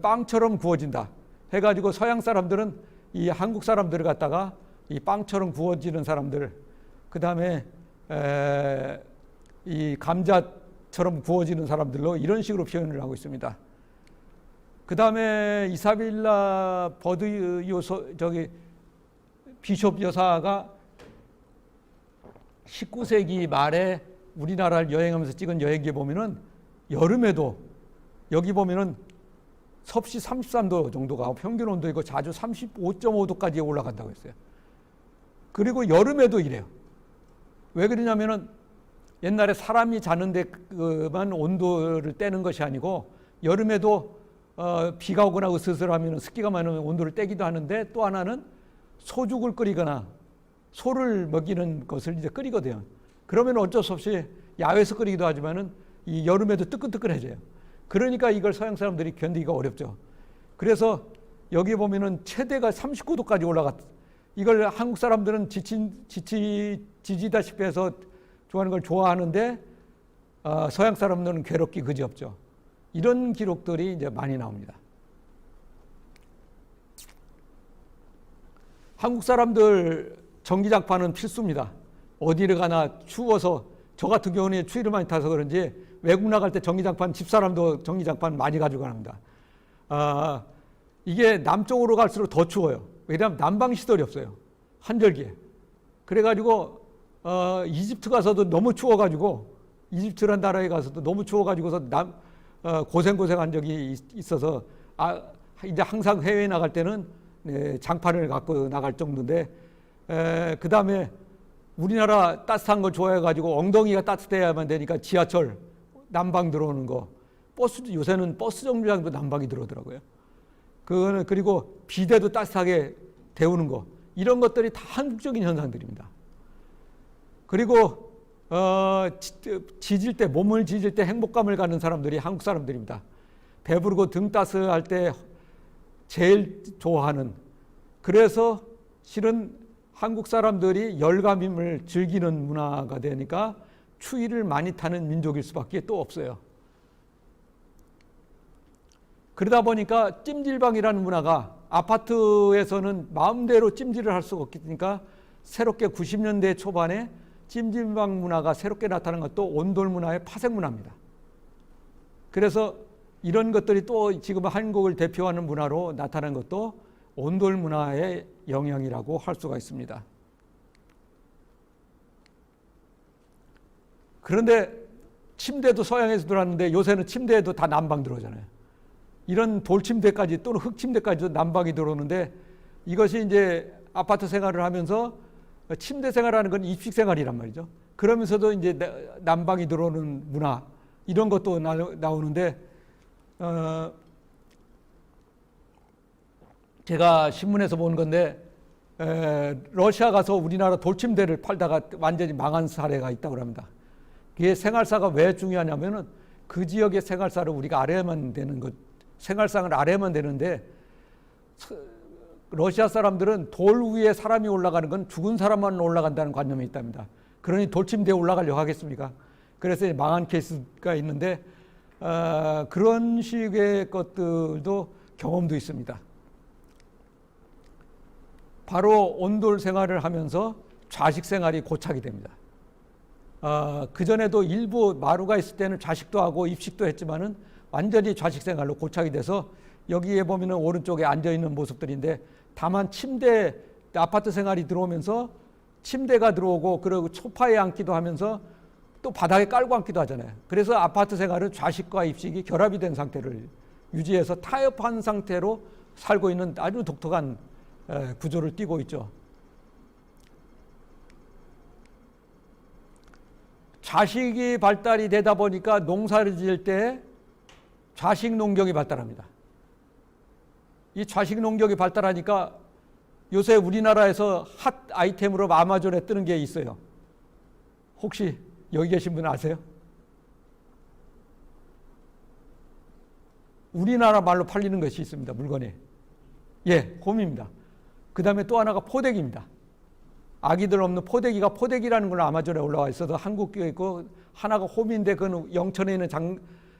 빵처럼 구워진다. 해가지고 서양 사람들은 이 한국 사람들을 갖다가 이 빵처럼 구워지는 사람들, 그 다음에 이 감자처럼 구워지는 사람들로 이런 식으로 표현을 하고 있습니다. 그 다음에 이사빌라 버드 비숍 여사가 19세기 말에 우리나라를 여행하면서 찍은 여행기에 보면은 여름에도 여기 보면은 섭씨 33도 정도가 평균 온도이고 자주 35.5도까지 올라간다고 했어요. 그리고 여름에도 이래요. 왜 그러냐면은 옛날에 사람이 자는데 그만 온도를 떼는 것이 아니고 여름에도 비가 오거나 으스스하면 습기가 많으면 온도를 떼기도 하는데 또 하나는 소죽을 끓이거나 소를 먹이는 것을 이제 끓이거든요. 그러면 어쩔 수 없이 야외에서 끓이기도 하지만은 이 여름에도 뜨끈뜨끈해져요. 그러니까 이걸 서양 사람들이 견디기가 어렵죠. 그래서 여기 보면은 최대가 39도까지 올라갔. 이걸 한국 사람들은 지지다시피 해서 좋아하는 걸 좋아하는데 서양 사람들은 괴롭기 그지없죠. 이런 기록들이 이제 많이 나옵니다. 한국 사람들 전기장판은 필수입니다. 어디를 가나 추워서 저 같은 경우는 추위를 많이 타서 그런지 외국 나갈 때 전기장판 집사람도 전기장판 많이 가지고 갑니다. 이게 남쪽으로 갈수록 더 추워요. 왜냐하면 난방시설이 없어요. 한절기에. 그래가지고 이집트 가서도 너무 추워가지고 이집트란 나라에 가서도 너무 추워가지고서 고생한 적이 있어서 이제 항상 해외에 나갈 때는 장판을 갖고 나갈 정도인데 그 다음에 우리나라 따뜻한 걸 좋아해가지고 엉덩이가 따뜻해야만 되니까 지하철 난방 들어오는 거, 버스 요새는 버스 정류장도 난방이 들어오더라고요. 그거는 그리고 비대도 따뜻하게 데우는 거, 이런 것들이 다 한국적인 현상들입니다. 그리고 지질 때, 몸을 지질 때 행복감을 갖는 사람들이 한국 사람들입니다. 배부르고 등 따스할 때 제일 좋아하는, 그래서 실은 한국 사람들이 열감임을 즐기는 문화가 되니까 추위를 많이 타는 민족일 수밖에 또 없어요. 그러다 보니까 찜질방이라는 문화가, 아파트에서는 마음대로 찜질을 할 수가 없으니까 새롭게 90년대 초반에 찜질방 문화가 새롭게 나타난 것도 온돌 문화의 파생 문화입니다. 그래서 이런 것들이 또 지금 한국을 대표하는 문화로 나타난 것도 온돌 문화의 영향이라고 할 수가 있습니다. 그런데 침대도 서양에서 들어왔는데 요새는 침대에도 다 난방 들어오잖아요. 이런 돌침대까지 또는 흙침대까지도 난방이 들어오는데, 이것이 이제 아파트 생활을 하면서 침대 생활하는 건 입식 생활이란 말이죠. 그러면서도 이제 난방이 들어오는 문화, 이런 것도 나오는데, 제가 신문에서 본 건데, 러시아 가서 우리나라 돌침대를 팔다가 완전히 망한 사례가 있다고 합니다. 그게 생활사가 왜 중요하냐면은 그 지역의 생활사를 우리가 알아야만 되는 것, 생활상을 알아야만 되는데, 러시아 사람들은 돌 위에 사람이 올라가는 건 죽은 사람만 올라간다는 관념이 있답니다. 그러니 돌침대에 올라가려고 하겠습니까? 그래서 망한 케이스가 있는데, 그런 식의 것들도 경험도 있습니다. 바로 온돌 생활을 하면서 좌식 생활이 고착이 됩니다. 그전에도 일부 마루가 있을 때는 좌식도 하고 입식도 했지만은 완전히 좌식 생활로 고착이 돼서, 여기에 보면은 오른쪽에 앉아있는 모습들인데, 다만 침대, 아파트 생활이 들어오면서 침대가 들어오고, 그리고 소파에 앉기도 하면서 또 바닥에 깔고 앉기도 하잖아요. 그래서 아파트 생활은 좌식과 입식이 결합이 된 상태를 유지해서 타협한 상태로 살고 있는 아주 독특한 구조를 띠고 있죠. 좌식이 발달이 되다 보니까 농사를 지을 때 좌식 농경이 발달합니다. 이 좌식 농경이 발달하니까 요새 우리나라에서 핫 아이템으로 아마존에 뜨는 게 있어요. 혹시 여기 계신 분 아세요? 우리나라 말로 팔리는 것이 있습니다. 물건이. 예, 홈입니다. 그 다음에 또 하나가 포대기입니다. 아기들 없는 포대기가, 포대기라는 걸 아마존에 올라와 있어서 한국에 있고, 하나가 홈인데 그건 영천에 있는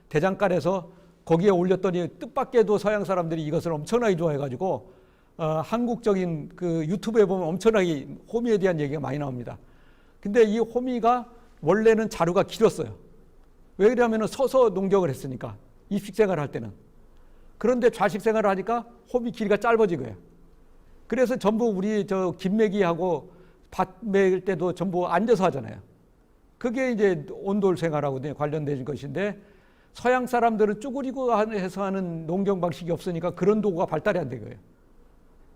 대장간에서 거기에 올렸더니 뜻밖에도 서양 사람들이 이것을 엄청나게 좋아해가지고 한국적인 그 유튜브에 보면 엄청나게 호미에 대한 얘기가 많이 나옵니다. 근데 이 호미가 원래는 자루가 길었어요. 왜 그러냐면 서서 농경을 했으니까, 입식 생활을 할 때는. 그런데 좌식 생활을 하니까 호미 길이가 짧아진 거예요. 그래서 전부 우리 김매기하고 밭 매일 때도 전부 앉아서 하잖아요. 그게 이제 온돌 생활하고 관련된 것인데, 서양 사람들은 쭈그리고 해서 하는 농경 방식이 없으니까 그런 도구가 발달이 안 된 거예요.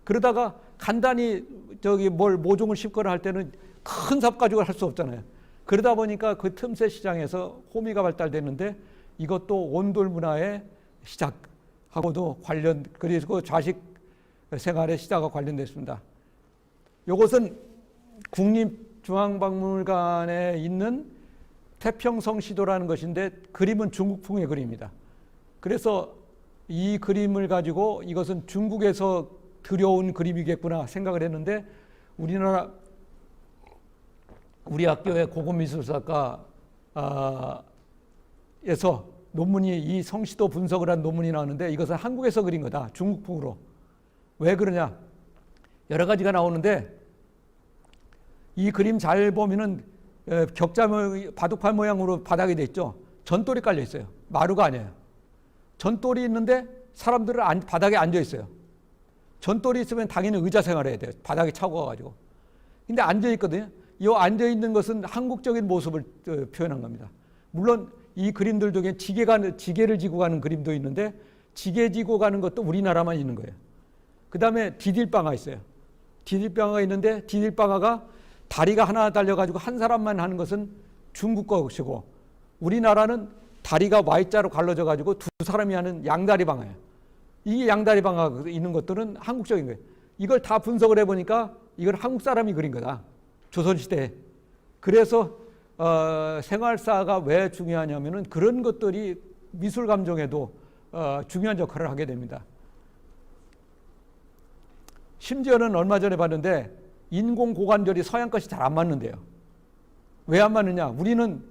그러다가 간단히 모종을 심거나 할 때는 큰 삽 가지고 할 수 없잖아요. 그러다 보니까 그 틈새 시장에서 호미가 발달됐는데, 이것도 온돌 문화의 시작하고도 그리고 좌식 생활의 시작과 관련됐습니다. 이것은 국립중앙박물관에 있는 태평성 시도라는 것인데, 그림은 중국풍의 그림입니다. 그래서 이 그림을 가지고 이것은 중국에서 들여온 그림이겠구나 생각을 했는데, 우리 학교의 고급미술사과에서 논문이, 이 성시도 분석을 한 논문이 나오는데, 이것은 한국에서 그린 거다, 중국풍으로. 왜 그러냐? 여러 가지가 나오는데, 이 그림 잘 보면은 격자 바둑판 모양으로 바닥이 돼 있죠. 전돌이 깔려 있어요. 마루가 아니에요. 전돌이 있는데 사람들은 바닥에 앉아 있어요. 전돌이 있으면 당연히 의자 생활을 해야 돼요. 바닥에 차고 가가지고. 근데 앉아 있거든요. 이 앉아 있는 것은 한국적인 모습을 표현한 겁니다. 물론 이 그림들 중에 지게를 지고 가는 그림도 있는데 지게 지고 가는 것도 우리나라만 있는 거예요. 그 다음에 디딜방아 있어요. 디딜방아가 있는데 디딜방아가 다리가 하나 달려가지고 한 사람만 하는 것은 중국 것이고 우리나라는 다리가 Y자로 갈라져 가지고 두 사람이 하는 양다리 방아예요. 이 양다리 방아가 있는 것들은 한국적인 거예요. 이걸 다 분석을 해보니까 이걸 한국 사람이 그린 거다. 조선시대에. 그래서 생활사가 왜 중요하냐면은 그런 것들이 미술 감정에도 중요한 역할을 하게 됩니다. 심지어는 얼마 전에 봤는데 인공 고관절이 서양 것이 잘 안 맞는데요. 왜 안 맞느냐? 우리는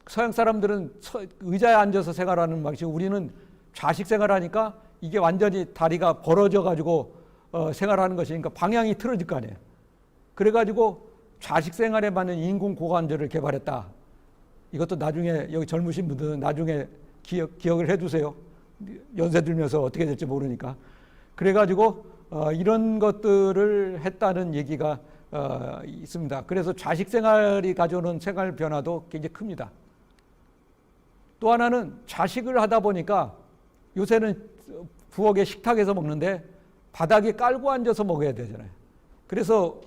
서양 사람들은 의자에 앉아서 생활하는 방식, 우리는 좌식 생활하니까 이게 완전히 다리가 벌어져 가지고 생활하는 것이니까 방향이 틀어질 거 아니에요. 그래가지고 좌식 생활에 맞는 인공 고관절을 개발했다. 이것도 나중에 여기 젊으신 분들은 나중에 기억을 해두세요. 연세 들면서 어떻게 될지 모르니까. 그래가지고 이런 것들을 했다는 얘기가 있습니다. 그래서 좌식 생활이 가져오는 생활 변화도 굉장히 큽니다. 또 하나는 좌식을 하다 보니까 요새는 부엌에 식탁에서 먹는데 바닥에 깔고 앉아서 먹어야 되잖아요. 그래서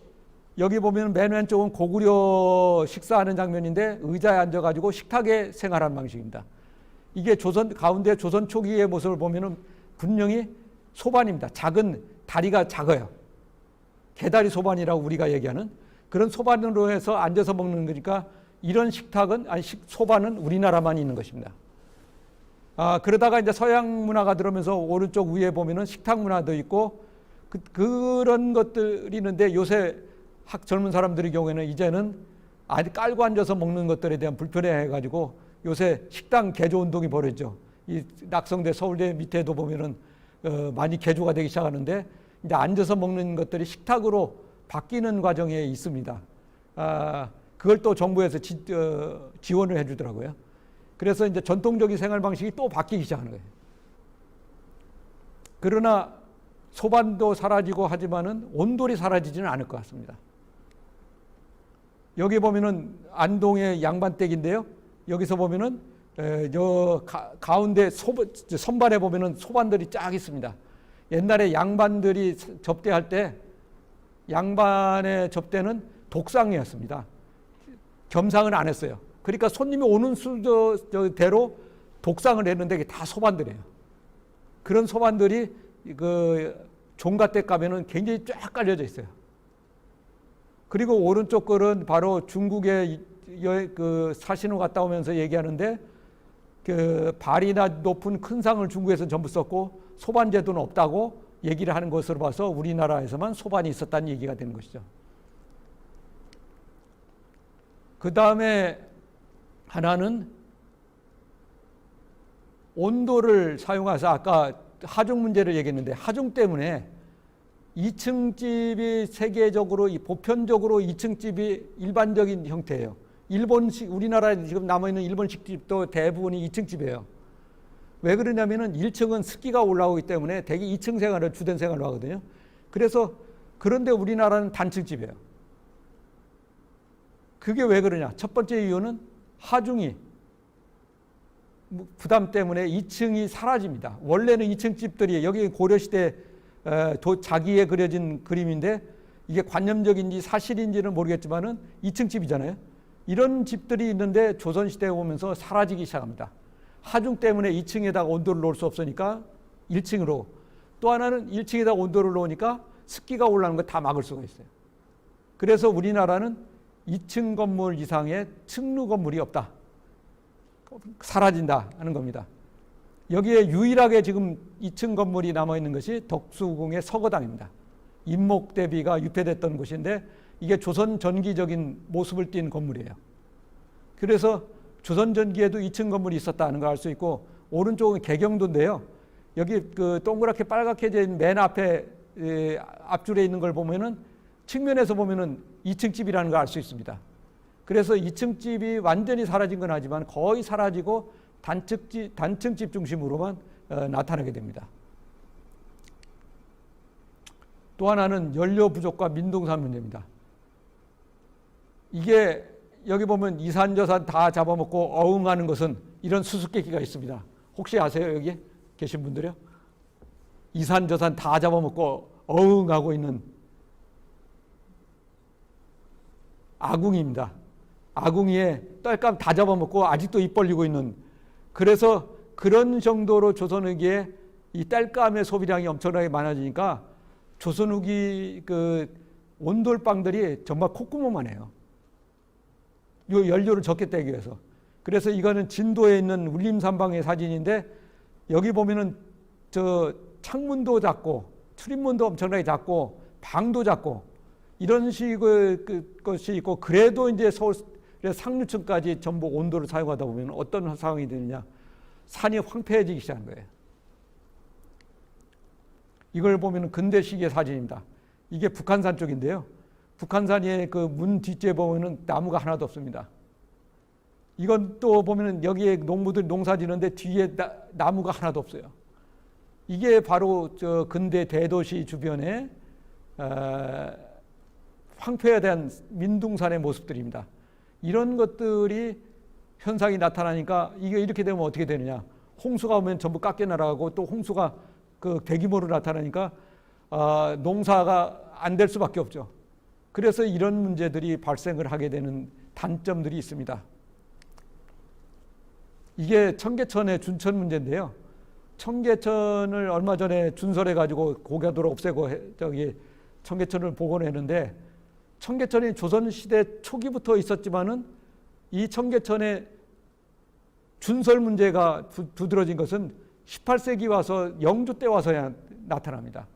여기 보면 맨 왼쪽은 고구려 식사하는 장면인데 의자에 앉아가지고 식탁에 생활하는 방식입니다. 이게 가운데 조선 초기의 모습을 보면은 분명히 소반입니다. 작은 다리가 작아요. 개다리 소반이라고 우리가 얘기하는 그런 소반으로 해서 앉아서 먹는 거니까 이런 소반은 우리나라만 있는 것입니다. 그러다가 이제 서양 문화가 들어오면서 오른쪽 위에 보면은 식탁 문화도 있고 그런 것들이 있는데 요새 젊은 사람들의 경우에는 이제는 깔고 앉아서 먹는 것들에 대한 불편해 가지고 요새 식당 개조 운동이 벌어지죠. 이 낙성대 서울대 밑에도 보면은 많이 개조가 되기 시작하는데 이제 앉아서 먹는 것들이 식탁으로 바뀌는 과정에 있습니다. 그걸 또 정부에서 지원을 해주더라고요. 그래서 이제 전통적인 생활 방식이 또 바뀌기 시작하는 거예요. 그러나 소반도 사라지고 하지만은 온돌이 사라지지는 않을 것 같습니다. 여기 보면은 안동의 양반댁인데요. 여기서 보면은 가운데 선반에 보면은 소반들이 쫙 있습니다. 옛날에 양반들이 접대할 때 양반의 접대는 독상이었습니다. 겸상을 안 했어요. 그러니까 손님이 오는 수대로 독상을 했는데 이게 다 소반들이에요. 그런 소반들이 종가댁 가면은 굉장히 쫙 깔려져 있어요. 그리고 오른쪽 글은 바로 중국에 사신을 갔다 오면서 얘기하는데 발이나 높은 큰 상을 중국에서 전부 썼고 소반 제도는 없다고 얘기를 하는 것으로 봐서 우리나라에서만 소반이 있었다는 얘기가 되는 것이죠. 그 다음에 하나는 온도를 사용해서 아까 하중 문제를 얘기했는데 하중 때문에 2층 집이 세계적으로 보편적으로 2층 집이 일반적인 형태예요. 일본식 우리나라에 지금 남아있는 일본식 집도 대부분이 2층 집이에요. 왜 그러냐면은 1층은 습기가 올라오기 때문에 대개 2층 생활을 주된 생활로 하거든요. 그래서 그런데 우리나라는 단층 집이에요. 그게 왜 그러냐? 첫 번째 이유는 하중이 부담 때문에 2층이 사라집니다. 원래는 2층 집들이 여기 고려시대 자기에 그려진 그림인데 이게 관념적인지 사실인지는 모르겠지만은 2층 집이잖아요. 이런 집들이 있는데 조선시대에 오면서 사라지기 시작합니다. 하중 때문에 2층에다가 온도를 놓을 수 없으니까 1층으로, 또 하나는 1층에다가 온도를 놓으니까 습기가 올라오는 거 다 막을 수가 있어요. 그래서 우리나라는 2층 건물 이상의 층루 건물이 없다. 사라진다 하는 겁니다. 여기에 유일하게 지금 2층 건물이 남아있는 것이 덕수궁의 서거당입니다. 인목대비가 유폐됐던 곳인데 이게 조선 전기적인 모습을 띈 건물이에요. 그래서 조선 전기에도 2층 건물이 있었다는 걸 알 수 있고, 오른쪽은 개경도인데요. 여기 동그랗게 빨갛게 된 맨 앞에 앞줄에 있는 걸 보면은 측면에서 보면은 2층 집이라는 걸 알 수 있습니다. 그래서 2층 집이 완전히 사라진 건 아니지만 거의 사라지고 단층 집 중심으로만 나타나게 됩니다. 또 하나는 연료 부족과 민둥산 문제입니다. 이게 여기 보면 이산저산 다 잡아먹고 어흥하는 것은 이런 수수께끼가 있습니다. 혹시 아세요? 여기 계신 분들이요? 이산저산 다 잡아먹고 어흥하고 있는 아궁이입니다. 아궁이에 딸감 다 잡아먹고 아직도 입 벌리고 있는, 그래서 그런 정도로 조선 후기에 이 딸감의 소비량이 엄청나게 많아지니까 조선 후기 그 온돌방들이 정말 콧구멍만 해요. 요 연료를 적게 떼기 위해서. 그래서 이거는 진도에 있는 울림산방의 사진인데, 여기 보면은 저 창문도 작고 출입문도 엄청나게 작고 방도 작고 이런 식의 것이 있고, 그래도 이제 서울의 상류층까지 전부 온도를 사용하다 보면 어떤 상황이 되느냐, 산이 황폐해지기 시작한 거예요. 이걸 보면 근대 시기의 사진입니다. 이게 북한산 쪽인데요. 북한산의 그 문 뒷째 보면은 나무가 하나도 없습니다. 이건 또 보면은 여기에 농부들 농사 지는데 뒤에 나무가 하나도 없어요. 이게 바로 저 근대 대도시 주변에 황폐화된 민둥산의 모습들입니다. 이런 것들이 현상이 나타나니까 이게 이렇게 되면 어떻게 되느냐? 홍수가 오면 전부 깎여 날아가고, 또 홍수가 그 대규모로 나타나니까 농사가 안 될 수밖에 없죠. 그래서 이런 문제들이 발생을 하게 되는 단점들이 있습니다. 이게 청계천의 준천 문제인데요. 청계천을 얼마 전에 준설해 가지고 고가도로 없애고 저기 청계천을 복원했는데, 청계천이 조선시대 초기부터 있었지만은 이 청계천의 준설 문제가 두드러진 것은 18세기 와서 영조 때 와서야 나타납니다.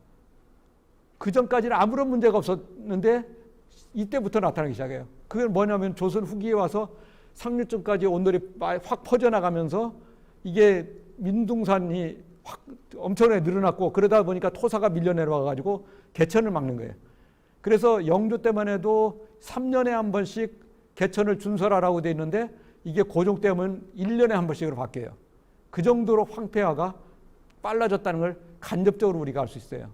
그 전까지는 아무런 문제가 없었는데 이때부터 나타나기 시작해요. 그게 뭐냐면 조선 후기에 와서 상류층까지 온돌이 확 퍼져나가면서 이게 민둥산이 확 엄청나게 늘어났고, 그러다 보니까 토사가 밀려 내려와 가지고 개천을 막는 거예요. 그래서 영조 때만 해도 3년에 한 번씩 개천을 준설하라고 돼 있는데, 이게 고종 때면 1년에 한 번씩으로 바뀌어요. 그 정도로 황폐화가 빨라졌다는 걸 간접적으로 우리가 알 수 있어요.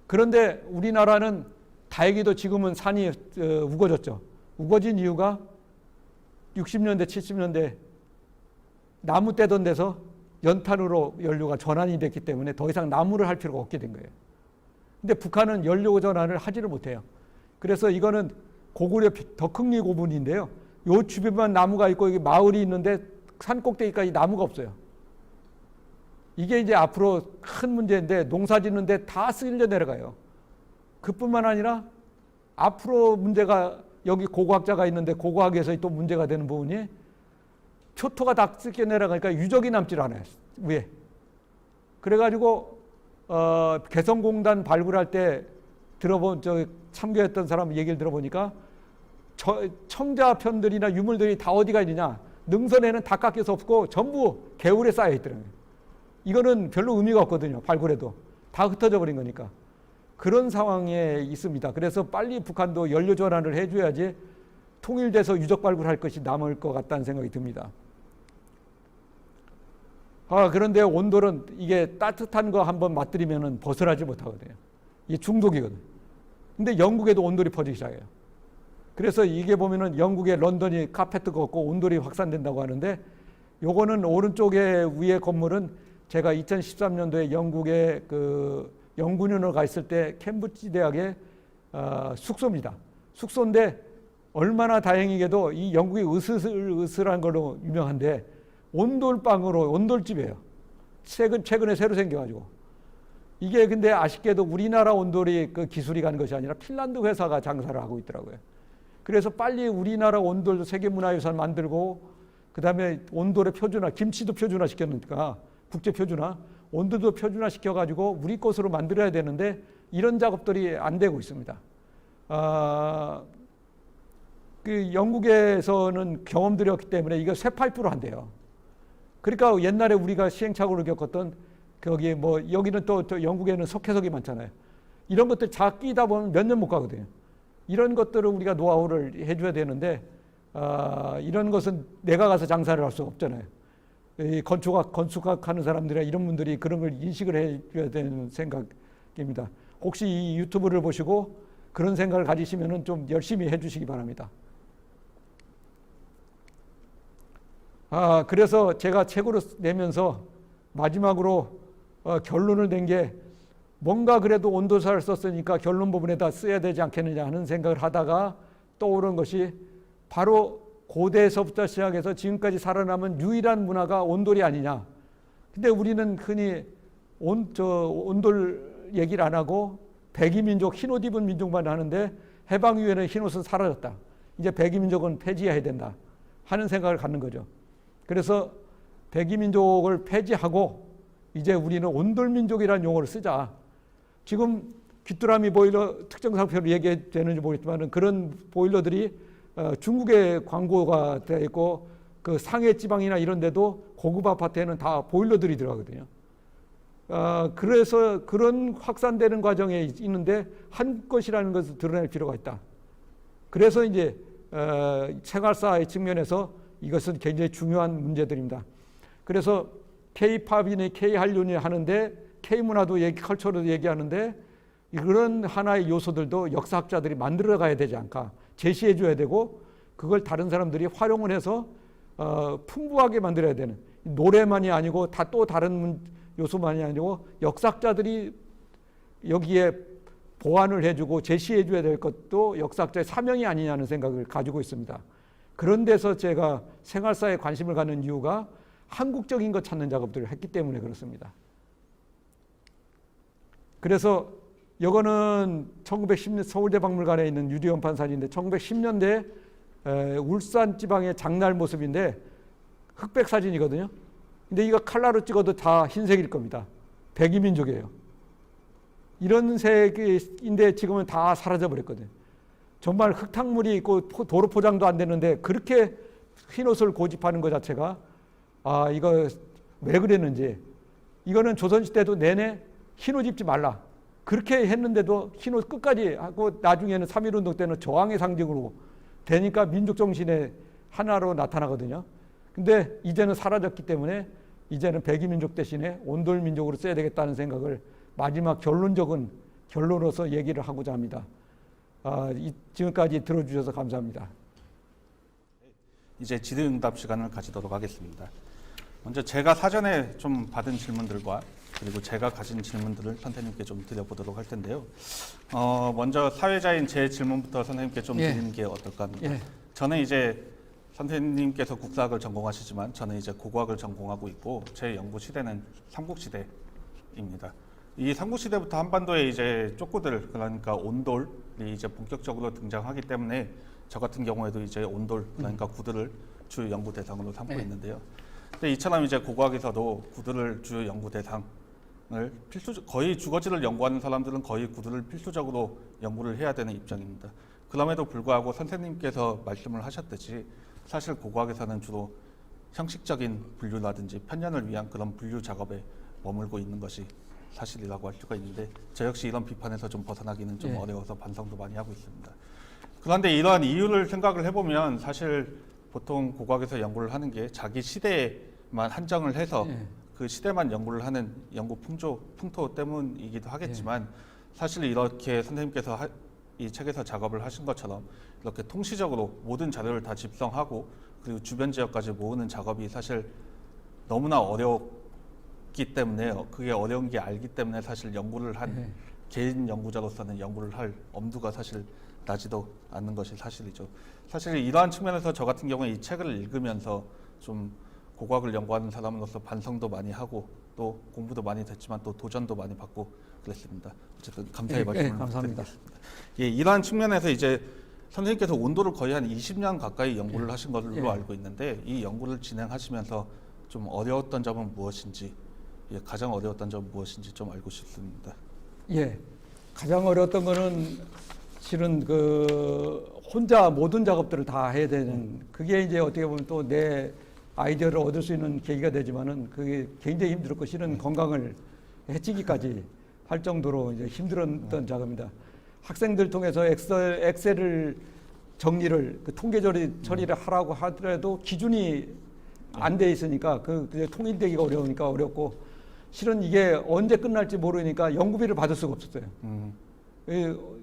그런데 우리나라는 다행히도 지금은 산이 우거졌죠. 우거진 이유가 60년대, 70년대 나무 떼던 데서 연탄으로 연료가 전환이 됐기 때문에 더 이상 나무를 할 필요가 없게 된 거예요. 근데 북한은 연료 전환을 하지를 못해요. 그래서 이거는 고구려 덕흥리 고분인데요. 요 주변만 나무가 있고 여기 마을이 있는데 산 꼭대기까지 나무가 없어요. 이게 이제 앞으로 큰 문제인데, 농사 짓는데 다 쓸려 내려가요. 그뿐만 아니라 앞으로 문제가, 여기 고고학자가 있는데 고고학에서 또 문제가 되는 부분이 표토가 다 쓸려 내려가니까 유적이 남질 않아요, 위에. 그래가지고 개성공단 발굴할 때 참교했던 사람 얘기를 들어보니까 청자편들이나 유물들이 다 어디가 있느냐, 능선에는 다 깎여서 없고 전부 개울에 쌓여 있더라고요. 이거는 별로 의미가 없거든요. 발굴해도 다 흩어져 버린 거니까. 그런 상황에 있습니다. 그래서 빨리 북한도 연료 전환을 해줘야지 통일돼서 유적 발굴할 것이 남을 것 같다는 생각이 듭니다. 그런데 온돌은 이게 따뜻한 거 한번 맛들이면 벗어나지 못하거든요. 이게 중독이거든요. 근데 영국에도 온돌이 퍼지기 시작해요. 그래서 이게 보면은 영국의 런던이 카페트 걷고 온돌이 확산된다고 하는데, 요거는 오른쪽에 위에 건물은 제가 2013년도에 영국에 그 연구년으로 가 있을 때 캠브리지 대학의 숙소입니다. 숙소인데 얼마나 다행이게도 이 영국이 으슬으슬한 걸로 유명한데 온돌방으로, 온돌집이에요. 최근에 새로 생겨가지고. 이게 근데 아쉽게도 우리나라 온돌이 그 기술이 가는 것이 아니라 핀란드 회사가 장사를 하고 있더라고요. 그래서 빨리 우리나라 온돌도 세계문화유산 만들고, 그 다음에 온돌의 표준화, 김치도 표준화 시켰으니까 국제 표준화, 온도도 표준화 시켜가지고 우리 것으로 만들어야 되는데 이런 작업들이 안 되고 있습니다. 그 영국에서는 경험들이 없기 때문에 이거 쇠파이프로 한대요. 그러니까 옛날에 우리가 시행착오를 겪었던 거기에 뭐 여기는 또 영국에는 석회석이 많잖아요. 이런 것들 다 끼다 보면 몇 년 못 가거든요. 이런 것들을 우리가 노하우를 해줘야 되는데 이런 것은 내가 가서 장사를 할 수 없잖아요. 이 건축학하는 사람들이나 이런 분들이 그런 걸 인식을 해줘야 되는 생각입니다. 혹시 이 유튜브를 보시고 그런 생각을 가지시면은 좀 열심히 해주시기 바랍니다. 그래서 제가 책으로 내면서 마지막으로 결론을 낸 게 뭔가 그래도 온도사를 썼으니까 결론 부분에다 써야 되지 않겠느냐 하는 생각을 하다가 떠오른 것이 바로 고대에서부터 시작해서 지금까지 살아남은 유일한 문화가 온돌이 아니냐. 근데 우리는 흔히 온돌 얘기를 안 하고 백이민족, 흰옷 입은 민족만 하는데 해방 이후에는 흰옷은 사라졌다. 이제 백이민족은 폐지해야 된다 하는 생각을 갖는 거죠. 그래서 백이민족을 폐지하고 이제 우리는 온돌민족이라는 용어를 쓰자. 지금 귀뚜라미 보일러 특정 상표로 얘기되는지 모르겠지만 그런 보일러들이 중국에 광고가 되어 있고 그 상해 지방이나 이런 데도 고급 아파트에는 다 보일러들이 들어가거든요. 그래서 그런 확산되는 과정에 있는데 한국 것이라는 것을 드러낼 필요가 있다. 그래서 이제 생활사의 측면에서 이것은 굉장히 중요한 문제들입니다. 그래서 K-팝이니 K-한류니 하는데 K-문화도 컬처도 얘기하는데 그런 하나의 요소들도 역사학자들이 만들어 가야 되지 않을까. 제시해 줘야 되고 그걸 다른 사람들이 활용을 해서 풍부하게 만들어야 되는, 노래만이 아니고 또 다른 요소만이 아니고 역사학자들이 여기에 보완을 해주고 제시해 줘야 될 것도 역사학자의 사명이 아니냐는 생각을 가지고 있습니다. 그런 데서 제가 생활사에 관심을 갖는 이유가 한국적인 것 찾는 작업들을 했기 때문에 그렇습니다. 그래서 이거는 1910년 서울대 박물관에 있는 유리원판 사진인데 1910년대 울산 지방의 장날 모습인데 흑백 사진이거든요. 근데 이거 칼라로 찍어도 다 흰색일 겁니다. 백이민족이에요. 이런 색인데 지금은 다 사라져 버렸거든요. 정말 흙탕물이 있고 도로 포장도 안 되는데 그렇게 흰옷을 고집하는 것 자체가 이거 왜 그랬는지. 이거는 조선시대도 내내 흰옷 입지 말라 그렇게 했는데도 흰옷 끝까지 하고 나중에는 3.1운동 때는 저항의 상징으로 되니까 민족정신의 하나로 나타나거든요. 근데 이제는 사라졌기 때문에 이제는 백이민족 대신에 온돌민족으로 써야 되겠다는 생각을 마지막 결론으로서 얘기를 하고자 합니다. 지금까지 들어주셔서 감사합니다. 이제 질의응답 시간을 가지도록 하겠습니다. 먼저 제가 사전에 좀 받은 질문들과 그리고 제가 가진 질문들을 선생님께 좀 드려보도록 할 텐데요. 먼저 사회자인 제 질문부터 선생님께 좀 드리는 게 어떨까 합니다. 저는 이제 선생님께서 국사학을 전공하시지만 저는 이제 고고학을 전공하고 있고 제 연구 시대는 삼국시대입니다. 이 삼국시대부터 한반도에 이제 족구들 그러니까 온돌이 이제 본격적으로 등장하기 때문에 저 같은 경우에도 이제 온돌 그러니까 구들을 주 연구 대상으로 삼고 있는데요. 근데 이처럼 이제 고고학에서도 구들을 주 연구 대상을 거의 주거지를 연구하는 사람들은 거의 구들을 필수적으로 연구를 해야 되는 입장입니다. 그럼에도 불구하고 선생님께서 말씀을 하셨듯이 사실 고고학에서는 주로 형식적인 분류라든지 편년을 위한 그런 분류 작업에 머물고 있는 것이 사실이라고 할 수가 있는데 저 역시 이런 비판에서 좀 벗어나기는 좀 어려워서 반성도 많이 하고 있습니다. 그런데 이러한 이유를 생각을 해보면 사실 보통 고고학에서 연구를 하는 게 자기 시대에만 한정을 해서 그 시대만 연구를 하는 연구 풍토 때문이기도 하겠지만 사실 이렇게 선생님께서 이 책에서 작업을 하신 것처럼 이렇게 통시적으로 모든 자료를 다 집성하고 그리고 주변 지역까지 모으는 작업이 사실 너무나 어렵기 때문에 그게 어려운 게 알기 때문에 사실 연구를 한 개인 연구자로서는 연구를 할 엄두가 사실 나지도 않는 것이 사실이죠. 사실 이러한 측면에서 저 같은 경우에 이 책을 읽으면서 좀 고고학을 연구하는 사람으로서 반성도 많이 하고 또 공부도 많이 됐지만 또 도전도 많이 받고 그랬습니다. 어쨌든 감사의 말씀을 감사합니다. 드리겠습니다. 이러한 측면에서 이제 선생님께서 온도를 거의 한 20년 가까이 연구를 하신 걸로 알고 있는데 이 연구를 진행하시면서 좀 어려웠던 점은 무엇인지 가장 어려웠던 점은 무엇인지 좀 알고 싶습니다. 가장 어려웠던 거는 실은 혼자 모든 작업들을 다 해야 되는 그게 이제 어떻게 보면 또 내 아이디어를 얻을 수 있는 계기가 되지만은 그게 굉장히 힘들었고 실은 건강을 해치기까지 할 정도로 이제 힘들었던 작업입니다. 학생들 통해서 엑셀을 정리를 통계 처리를 하라고 하더라도 기준이 안 돼 있으니까 통일되기가 어려우니까 어렵고 실은 이게 언제 끝날지 모르니까 연구비를 받을 수가 없었어요.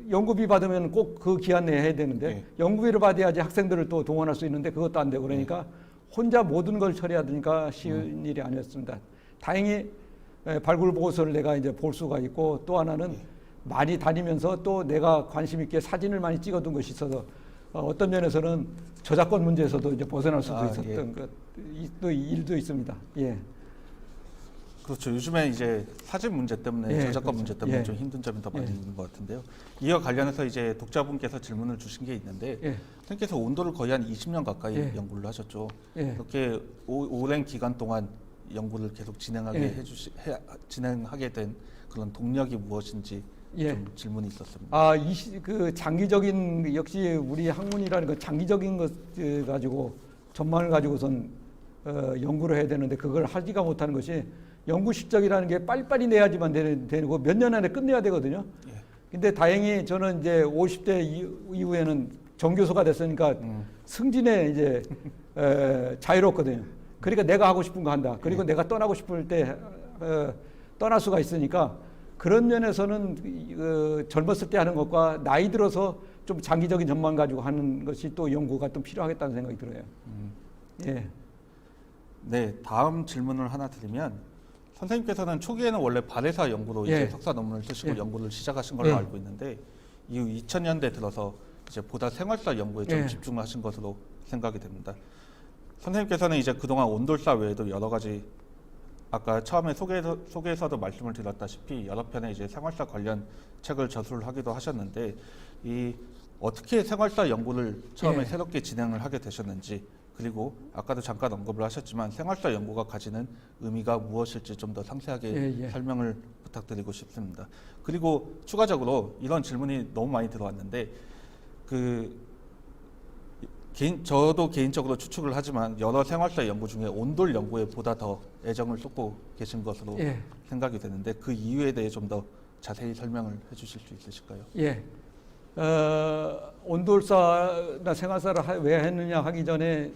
연구비 받으면 꼭 그 기한 내에 해야 되는데 예. 연구비를 받아야지 학생들을 또 동원할 수 있는데 그것도 안 되고 그러니까 혼자 모든 걸 처리하니까 쉬운 일이 아니었습니다. 다행히 발굴 보고서를 내가 이제 볼 수가 있고 또 하나는 많이 다니면서 또 내가 관심 있게 사진을 많이 찍어둔 것이 있어서 어떤 면에서는 저작권 문제에서도 이제 벗어날 수도 있었던 또 일도 있습니다. 예. 그렇죠. 요즘에 이제 사진 문제 때문에 예, 저작권 그렇죠. 문제 때문에 예. 좀 힘든 점이 더 많이 예. 있는 것 같은데요. 이와 관련해서 이제 독자분께서 질문을 주신 게 있는데 예. 선생님께서 온도를 거의 한 20년 가까이 예. 연구를 하셨죠. 예. 이렇게 오랜 기간 동안 연구를 계속 진행하게 예. 진행하게 된 그런 동력이 무엇인지 예. 좀 질문이 있었습니다. 아, 그 장기적인 역시 우리 학문이라는 건 장기적인 것 가지고 전망을 가지고선 연구를 해야 되는데 그걸 하지가 못하는 것이 연구 실적이라는 게 빨리빨리 내야지만 되고 몇 년 안에 끝내야 되거든요. 예. 근데 다행히 저는 이제 50대 이후에는 정교수가 됐으니까 승진에 이제 자유롭거든요. 그러니까 내가 하고 싶은 거 한다. 그리고 내가 떠나고 싶을 때 떠날 수가 있으니까 그런 면에서는 젊었을 때 하는 것과 나이 들어서 좀 장기적인 전망 가지고 하는 것이 또 연구가 좀 필요하겠다는 생각이 들어요. 예. 네, 다음 질문을 하나 드리면 선생님께서는 초기에는 원래 발해사 연구로 이제 예. 석사 논문을 쓰시고 예. 연구를 시작하신 걸로 예. 알고 있는데 이후 2000년대 들어서 이제 보다 생활사 연구에 좀 예. 집중하신 것으로 생각이 됩니다. 선생님께서는 이제 그동안 온돌사 외에도 여러 가지 아까 처음에 소개에서도 말씀을 드렸다시피 여러 편의 이제 생활사 관련 책을 저술을 하기도 하셨는데 이 어떻게 생활사 연구를 처음에 예. 새롭게 진행을 하게 되셨는지 그리고 아까도 잠깐 언급을 하셨지만 생활사 연구가 가지는 의미가 무엇일지 좀 더 상세하게 예. 설명을 부탁드리고 싶습니다. 그리고 추가적으로 이런 질문이 너무 많이 들어왔는데 저도 개인적으로 추측을 하지만 여러 생활사 연구 중에 온돌 연구에 보다 더 애정을 쏟고 계신 것으로 예. 생각이 되는데 그 이유에 대해 좀 더 자세히 설명을 해주실 수 있으실까요? 예. 온돌사나 생활사를 왜 했느냐 하기 전에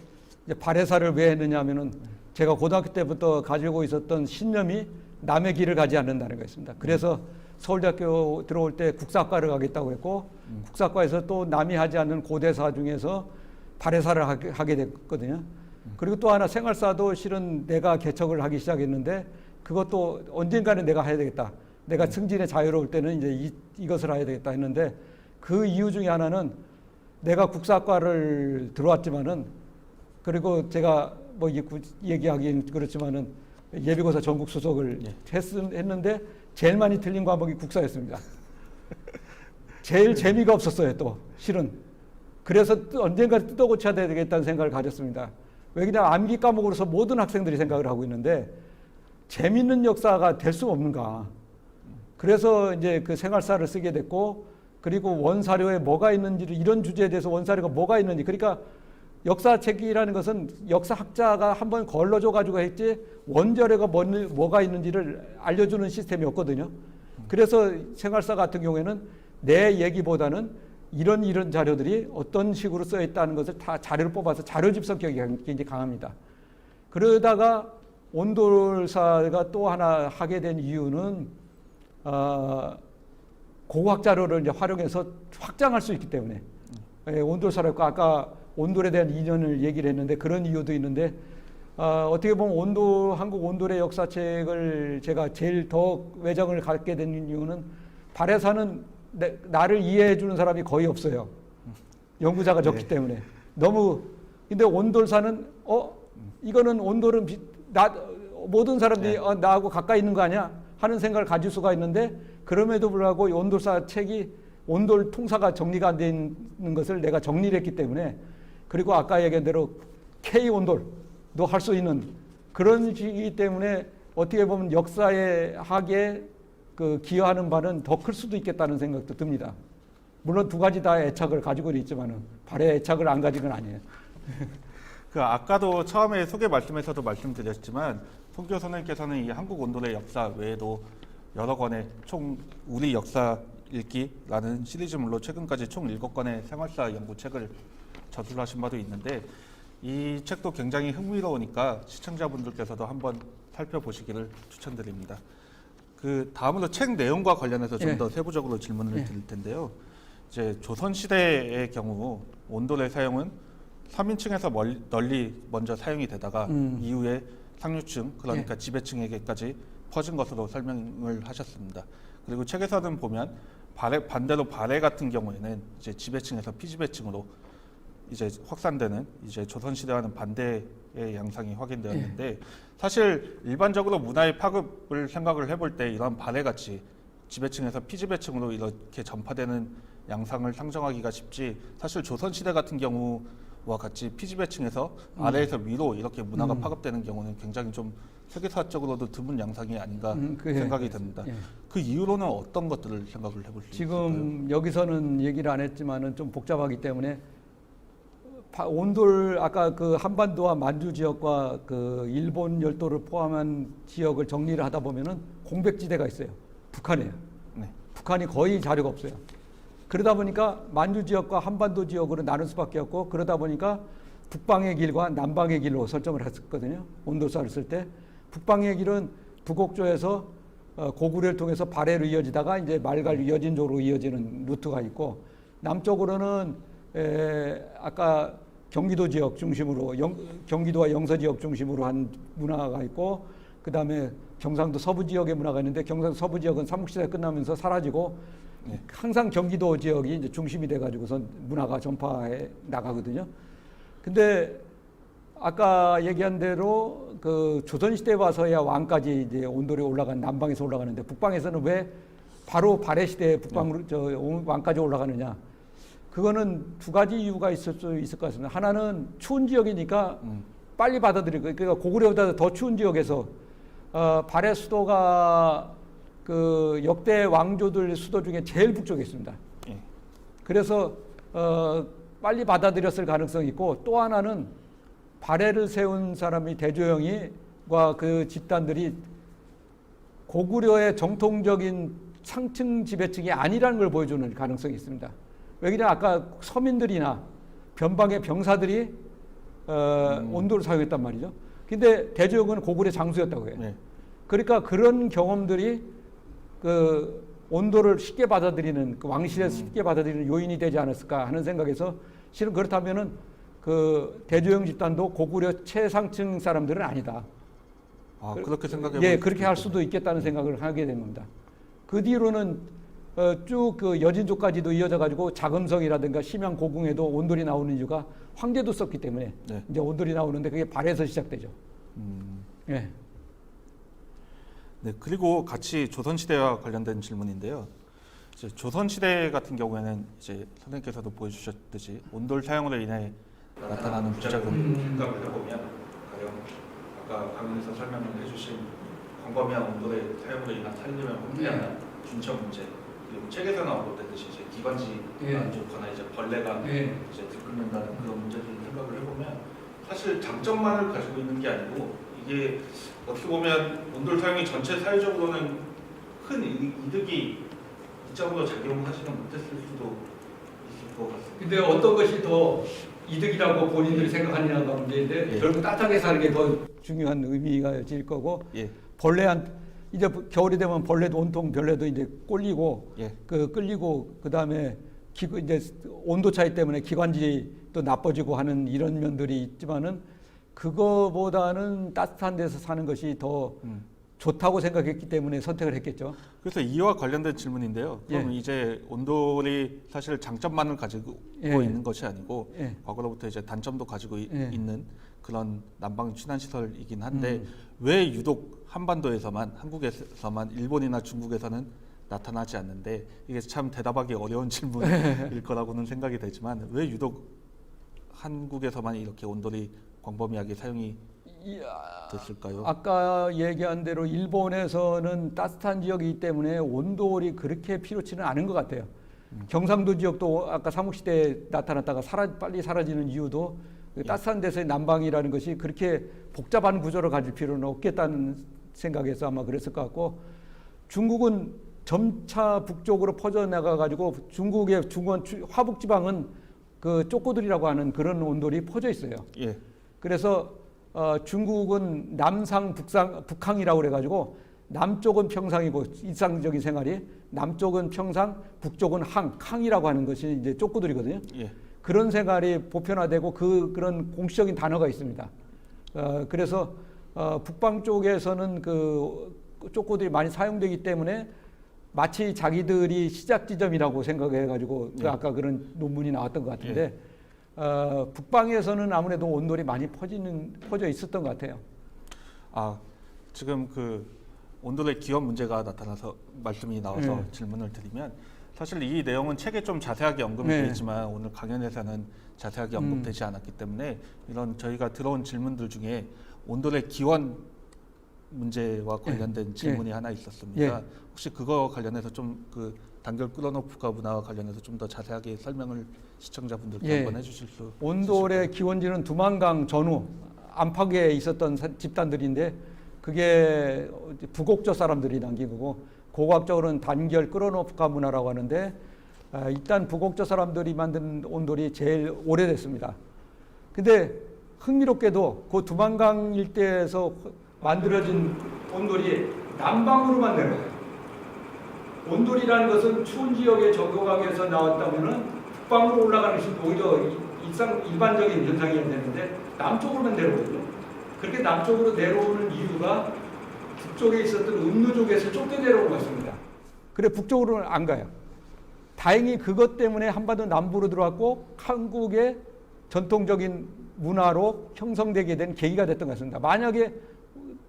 이제 발해사를 왜 했느냐 하면은 제가 고등학교 때부터 가지고 있었던 신념이 남의 길을 가지 않는다는 거였습니다. 그래서 서울대학교 들어올 때 국사과를 가겠다고 했고 국사과에서 또 남이 하지 않는 고대사 중에서 발해사를 하게 됐거든요. 그리고 또 하나 생활사도 실은 내가 개척을 하기 시작했는데 그것도 언젠가는 내가 해야 되겠다. 내가 승진에 자유로울 때는 이제 이것을 해야 되겠다 했는데 그 이유 중에 하나는 내가 국사과를 들어왔지만은 그리고 제가 뭐 얘기하기는 그렇지만은 예비고사 전국 수석을 했는데 제일 많이 틀린 과목이 국사였습니다. 제일 재미가 없었어요, 또 실은. 그래서 언젠가 뜯어고쳐야 되겠다는 생각을 가졌습니다. 왜 그냥 암기 과목으로서 모든 학생들이 생각을 하고 있는데 재밌는 역사가 될 수 없는가. 그래서 이제 그 생활사를 쓰게 됐고 그리고 원사료에 뭐가 있는지를 이런 주제에 대해서 원사료가 뭐가 있는지 그러니까 역사책이라는 것은 역사학자가 한번 걸러줘 가지고 했지 원자료가 뭐가 있는지를 알려주는 시스템이었거든요. 그래서 생활사 같은 경우에는 내 얘기보다는 이런 자료들이 어떤 식으로 써 있다는 것을 다 자료를 뽑아서 자료집 성격이 굉장히 강합니다. 그러다가 온돌사가 또 하나 하게 된 이유는 고고학 자료를 이제 활용해서 확장할 수 있기 때문에 온돌사라고 아까 온돌에 대한 이념을 얘기를 했는데 그런 이유도 있는데 어떻게 보면 한국 온돌의 역사책을 제가 제일 더 애정을 갖게 된 이유는 발해사는 나를 이해해 주는 사람이 거의 없어요. 연구자가 적기 때문에. 근데 온돌사는 이거는 온돌은 모든 사람들이 나하고 가까이 있는 거 아니야? 하는 생각을 가질 수가 있는데 그럼에도 불구하고 온돌사 책이 온돌 통사가 정리가 안 되는 것을 내가 정리를 했기 때문에 그리고 아까 얘기한 대로 K온돌도 할 수 있는 그런 식이기 때문에 어떻게 보면 역사의 학에 기여하는 바는 더 클 수도 있겠다는 생각도 듭니다. 물론 두 가지 다 애착을 가지고 있지만은 발해 애착을 안 가진 건 아니에요. 아까도 처음에 소개 말씀에서도 말씀드렸지만 송기호 선생님께서는 이 한국 온돌의 역사 외에도 여러 권의 우리 역사 읽기라는 시리즈물로 최근까지 총 7권의 생활사 연구책을 저술하신 바도 있는데 이 책도 굉장히 흥미로우니까 시청자분들께서도 한번 살펴보시기를 추천드립니다. 그 다음으로 책 내용과 관련해서 좀 예. 더 세부적으로 질문을 예. 드릴 텐데요. 이제 조선 시대의 경우 온돌의 사용은 3인칭에서 널리 먼저 사용이 되다가 이후에 상류층 그러니까 지배층에게까지 퍼진 것으로 설명을 하셨습니다. 그리고 책에서는 보면 반대로 발해 같은 경우에는 이제 지배층에서 피지배층으로 이제 확산되는 이제 조선 시대와는 반대의 양상이 확인되었는데 사실 일반적으로 문화의 파급을 생각을 해볼 때 이런 발해 같이 지배층에서 피지배층으로 이렇게 전파되는 양상을 상정하기가 쉽지 사실 조선 시대 같은 경우와 같이 피지배층에서 아래에서 위로 이렇게 문화가 파급되는 경우는 굉장히 좀 세계사적으로도 드문 양상이 아닌가 생각이 됩니다. 예. 그 이후로는 어떤 것들을 생각을 해볼 수 있을까요? 지금 여기서는 얘기를 안 했지만은 좀 복잡하기 때문에 온돌 아까 그 한반도와 만주 지역과 그 일본 열도를 포함한 지역을 정리를 하다 보면은 공백지대가 있어요. 북한이에요. 네. 북한이 거의 자료가 없어요. 그러다 보니까 만주 지역과 한반도 지역으로 나눌 수밖에 없고 그러다 보니까 북방의 길과 남방의 길로 설정을 했었거든요. 온돌사를 쓸 때 북방의 길은 북옥조에서 고구려를 통해서 발해로 이어지다가 이제 말갈 여진 쪽으로 이어지는 루트가 있고 남쪽으로는 아까 경기도 지역 중심으로 경기도와 영서 지역 중심으로 한 문화가 있고 그 다음에 경상도 서부 지역의 문화가 있는데 경상도 서부 지역은 삼국시대 끝나면서 사라지고 항상 경기도 지역이 이제 중심이 돼가지고선 문화가 전파해 나가거든요. 근데 아까 얘기한 대로 그 조선시대에 와서야 왕까지 이제 온돌이 올라간 남방에서 올라가는데 북방에서는 왜 바로 발해 시대에 북방으로 왕까지 올라가느냐? 그거는 두 가지 이유가 있을 수 있을 것 같습니다. 하나는 추운 지역이니까 빨리 받아들이고 그러니까 고구려보다 더 추운 지역에서 발해 수도가 그 역대 왕조들 수도 중에 제일 북쪽에 있습니다. 예. 그래서 빨리 받아들였을 가능성이 있고 또 하나는 발해를 세운 사람이 대조영이와 그 집단들이 고구려의 정통적인 상층 지배층이 아니라는 걸 보여주는 가능성이 있습니다. 왜냐하면 아까 서민들이나 변방의 병사들이 온돌을 사용했단 말이죠. 근데 대조영은 고구려 장수였다고 해요. 네. 그러니까 그런 경험들이 그 온도를 쉽게 받아들이는 그 왕실에서 쉽게 받아들이는 요인이 되지 않았을까 하는 생각에서 실은 그렇다면은 그 대조영 집단도 고구려 최상층 사람들은 아니다. 아, 그렇게 생각해 예, 그렇게 할 수도 있겠다는 생각을 하게 된 겁니다. 그 뒤로는 쭉 그 여진족까지도 이어져 가지고 자금성이라든가 심양 고궁에도 온돌이 나오는 이유가 황제도 썼기 때문에 네. 이제 온돌이 나오는데 그게 발에서 시작되죠. 예. 네, 그리고 같이 조선시대와 관련된 질문인데요. 이제 조선시대 같은 경우에는 이제 선생님께서도 보여주셨듯이 온돌 사용으로 인해 나타나는 부작용 생각을 해보면 가령 아까 강의에서 설명을 해주신 광범위한 온돌의 사용으로 인한 살림의 혼재나 균처 문제 그리고 책에서는 언급됐듯이 이제 기관지 안 좋거나 이제 벌레가 이제 들끓는다는 그런 문제들을 생각을 해보면 사실 장점만을 가지고 있는 게 아니고 이게 어떻게 보면 온돌 사용이 전체 사회적으로는 큰 이득이 이점으로 작용하지는 못했을 수도 있을 것 같습니다. 근데 어떤 것이 더 이득이라고 본인들이 생각하느냐가 문제인데 예. 결국 따뜻하게 사는 게 더 중요한 의미가 질 거고 예. 이제 겨울이 되면 벌레도 온통 벌레도 이제 꼴리고 예. 끌리고 그다음에 이제 온도 차이 때문에 기관지도 나빠지고 하는 이런 면들이 있지만은 그거보다는 따뜻한 데서 사는 것이 더 좋다고 생각했기 때문에 선택을 했겠죠. 그래서 이와 관련된 질문인데요. 그럼 예. 이제 온돌이 사실 장점만을 가지고 예. 있는 것이 아니고 예. 과거로부터 이제 단점도 가지고 예. 있는 그런 난방 친환 시설이긴 한데 왜 유독 한반도에서만 한국에서만 일본이나 중국에서는 나타나지 않는데 이게 참 대답하기 어려운 질문일 거라고는 생각이 되지만 왜 유독 한국에서만 이렇게 온돌이 광범위하게 사용이 됐을까요? 아까 얘기한 대로 일본에서는 따뜻한 지역이기 때문에 온돌이 그렇게 필요치는 않은 것 같아요. 경상도 지역도 아까 삼국시대에 나타났다가 빨리 사라지는 이유도 그 따뜻한 데서의 난방이라는 것이 그렇게 복잡한 구조를 가질 필요는 없겠다는 생각에서 아마 그랬을 것 같고 중국은 점차 북쪽으로 퍼져나가 가지고 중국의 화북 지방은 그 쪼꼬들이라고 하는 그런 온돌이 퍼져 있어요. 예. 그래서 중국은 남상 북항이라고 그래가지고 남쪽은 평상이고 일상적인 생활이 남쪽은 평상, 북쪽은 항이라고 하는 것이 이제 쪽구들이거든요. 예. 그런 생활이 보편화되고 그런 공식적인 단어가 있습니다. 그래서 북방 쪽에서는 그 쪽구들이 많이 사용되기 때문에 마치 자기들이 시작 지점이라고 생각해가지고 예. 아까 그런 논문이 나왔던 것 같은데 북방에서는 아무래도 온돌이 많이 퍼져 있었던 것 같아요. 지금 그 온돌의 기원 문제가 나타나서 말씀이 나와서 네. 질문을 드리면 사실 이 내용은 책에 좀 자세하게 언급이 네. 되어 있지만 오늘 강연에서는 자세하게 언급되지 않았기 때문에 이런 저희가 들어온 질문들 중에 온돌의 기원 문제와 관련된 질문이 하나 있었습니다. 혹시 그거 관련해서 좀 그 단결 끌어놓을까 문화와 관련해서 좀 더 자세하게 설명을 시청자분들께 한번 해주실 수 온돌의 기원지는 두만강 전후 안팎에 있었던 집단들인데 그게 부곡조 사람들이 남긴 거고 고고학적으로는 단결 끌어놓을까 문화라고 하는데 일단 부곡조 사람들이 만든 온돌이 제일 오래됐습니다. 근데 흥미롭게도 그 두만강 일대에서 만들어진 온돌이 남방으로만 내려와요. 온돌이라는 것은 추운 지역의 저교각에서 나왔다면은 북방으로 올라가는 것이 오히려 일반적인 현상이어야 되는데 남쪽으로만 내려오거든요. 그렇게 남쪽으로 내려오는 이유가 북쪽에 있었던 음누족에서 쫓겨 내려온 것 같습니다. 그래 북쪽으로는 안 가요. 다행히 그것 때문에 한반도 남부로 들어왔고 한국의 전통적인 문화로 형성되게 된 계기가 됐던 것 같습니다. 만약에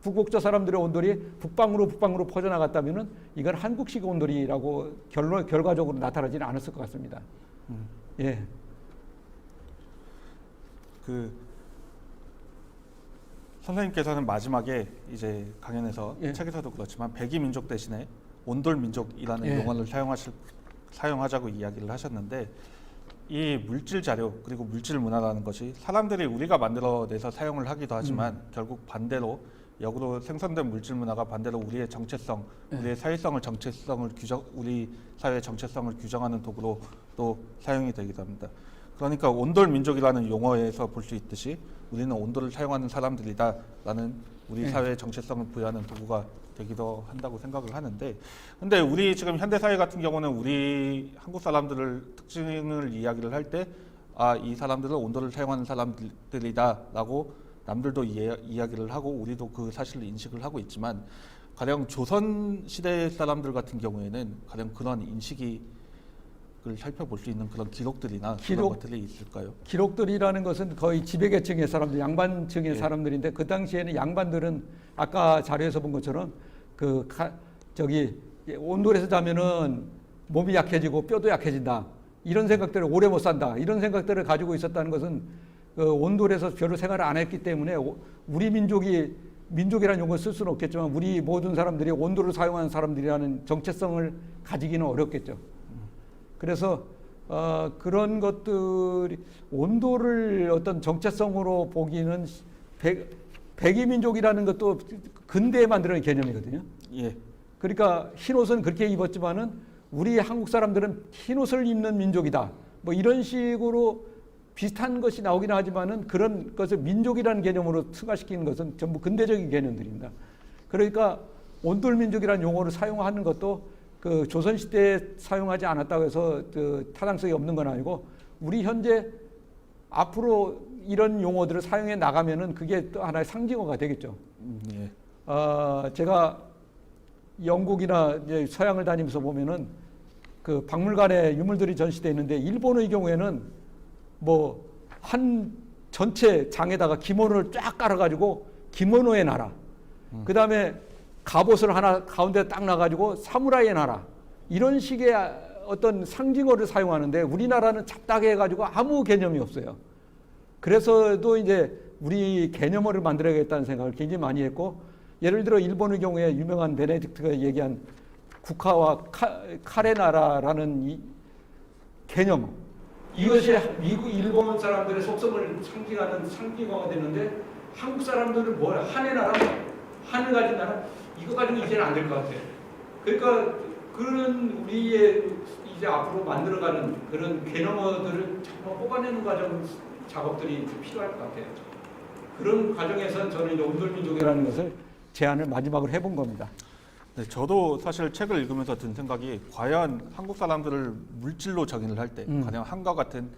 북곡조 사람들의 온돌이 북방으로 퍼져나갔다면 이건 한국식 온돌이라고 결과적으로 나타나지는 않았을 것 같습니다. 예. 그 선생님께서는 마지막에 이제 강연에서 책에서도 그렇지만 백이 민족 대신에 온돌 민족이라는 용어를 사용하자고 이야기를 하셨는데 이 물질 자료 그리고 물질 문화라는 것이 사람들이 우리가 만들어내서 사용을 하기도 하지만 결국 반대로 역으로 생성된 물질 문화가 반대로 우리의 정체성, 우리의 사회성을 우리 사회의 정체성을 규정하는 도구로 또 사용이 되기도 합니다. 그러니까 온돌 민족이라는 용어에서 볼 수 있듯이 우리는 온돌을 사용하는 사람들이다라는 우리 사회의 정체성을 부여하는 도구가 되기도 한다고 생각을 하는데, 근데 우리 지금 현대 사회 같은 경우는 우리 한국 사람들을 특징을 이야기를 할 때 이 사람들은 온돌을 사용하는 사람들이다라고 남들도 이야기를 하고 우리도 그 사실을 인식을 하고 있지만 가령 조선 시대 사람들 같은 경우에는 가령 그런 인식을 살펴볼 수 있는 그런 기록들이나 그런 것들이 있을까요? 기록들이라는 것은 거의 지배계층의 사람들, 양반층의 사람들인데 그 당시에는 양반들은 아까 자료에서 본 것처럼 온돌에서 자면은 몸이 약해지고 뼈도 약해진다. 이런 생각들을 오래 못 산다. 이런 생각들을 가지고 있었다는 것은 온돌에서 별로 생활을 안 했기 때문에 우리 민족이라는 용어를 쓸 수는 없겠지만 우리 모든 사람들이 온돌을 사용하는 사람들이라는 정체성을 가지기는 어렵겠죠. 그래서 그런 것들이 온돌을 어떤 정체성으로 보기는 백이민족이라는 것도 근대에 만들어낸 개념이거든요. 예. 그러니까 흰옷은 그렇게 입었지만은 우리 한국 사람들은 흰옷을 입는 민족이다. 뭐 이런 식으로 비슷한 것이 나오긴 하지만은 그런 것을 민족이라는 개념으로 승화시키는 것은 전부 근대적인 개념들입니다. 그러니까 온돌민족이라는 용어를 사용하는 것도 그 조선시대에 사용하지 않았다고 해서 그 타당성이 없는 건 아니고 우리 현재 앞으로 이런 용어들을 사용해 나가면은 그게 또 하나의 상징어가 되겠죠. 예. 제가 영국이나 이제 서양을 다니면서 보면은 그 박물관에 유물들이 전시되어 있는데 일본의 경우에는 뭐 한 전체 장에다가 기모노를 쫙 깔아가지고 기모노의 나라, 그 다음에 갑옷을 하나 가운데 딱 놔가지고 사무라이의 나라, 이런 식의 어떤 상징어를 사용하는데 우리나라는 잡다하게 해가지고 아무 개념이 없어요. 그래서도 이제 우리 개념어를 만들어야겠다는 생각을 굉장히 많이 했고, 예를 들어 일본의 경우에 유명한 베네딕트가 얘기한 국화와 칼의 나라라는 이 개념, 이것이 미국, 일본 사람들의 속성을 상징하는 상징어가 되는데 한국 사람들은 뭘 한의 나라, 한을 가진 나라, 이거 가지고 이제는 안 될 것 같아요. 그러니까 그런 우리의 이제 앞으로 만들어가는 그런 개념어들을 정말 뽑아내는 과정 작업들이 필요할 것 같아요. 그런 과정에서 저는 이제 온돌민족이라는 것을 제안을 마지막으로 해본 겁니다. 네, 저도 사실 책을 읽으면서 든 생각이 과연 한국 사람들을 물질로 정의를 할 때 과연 한과 같은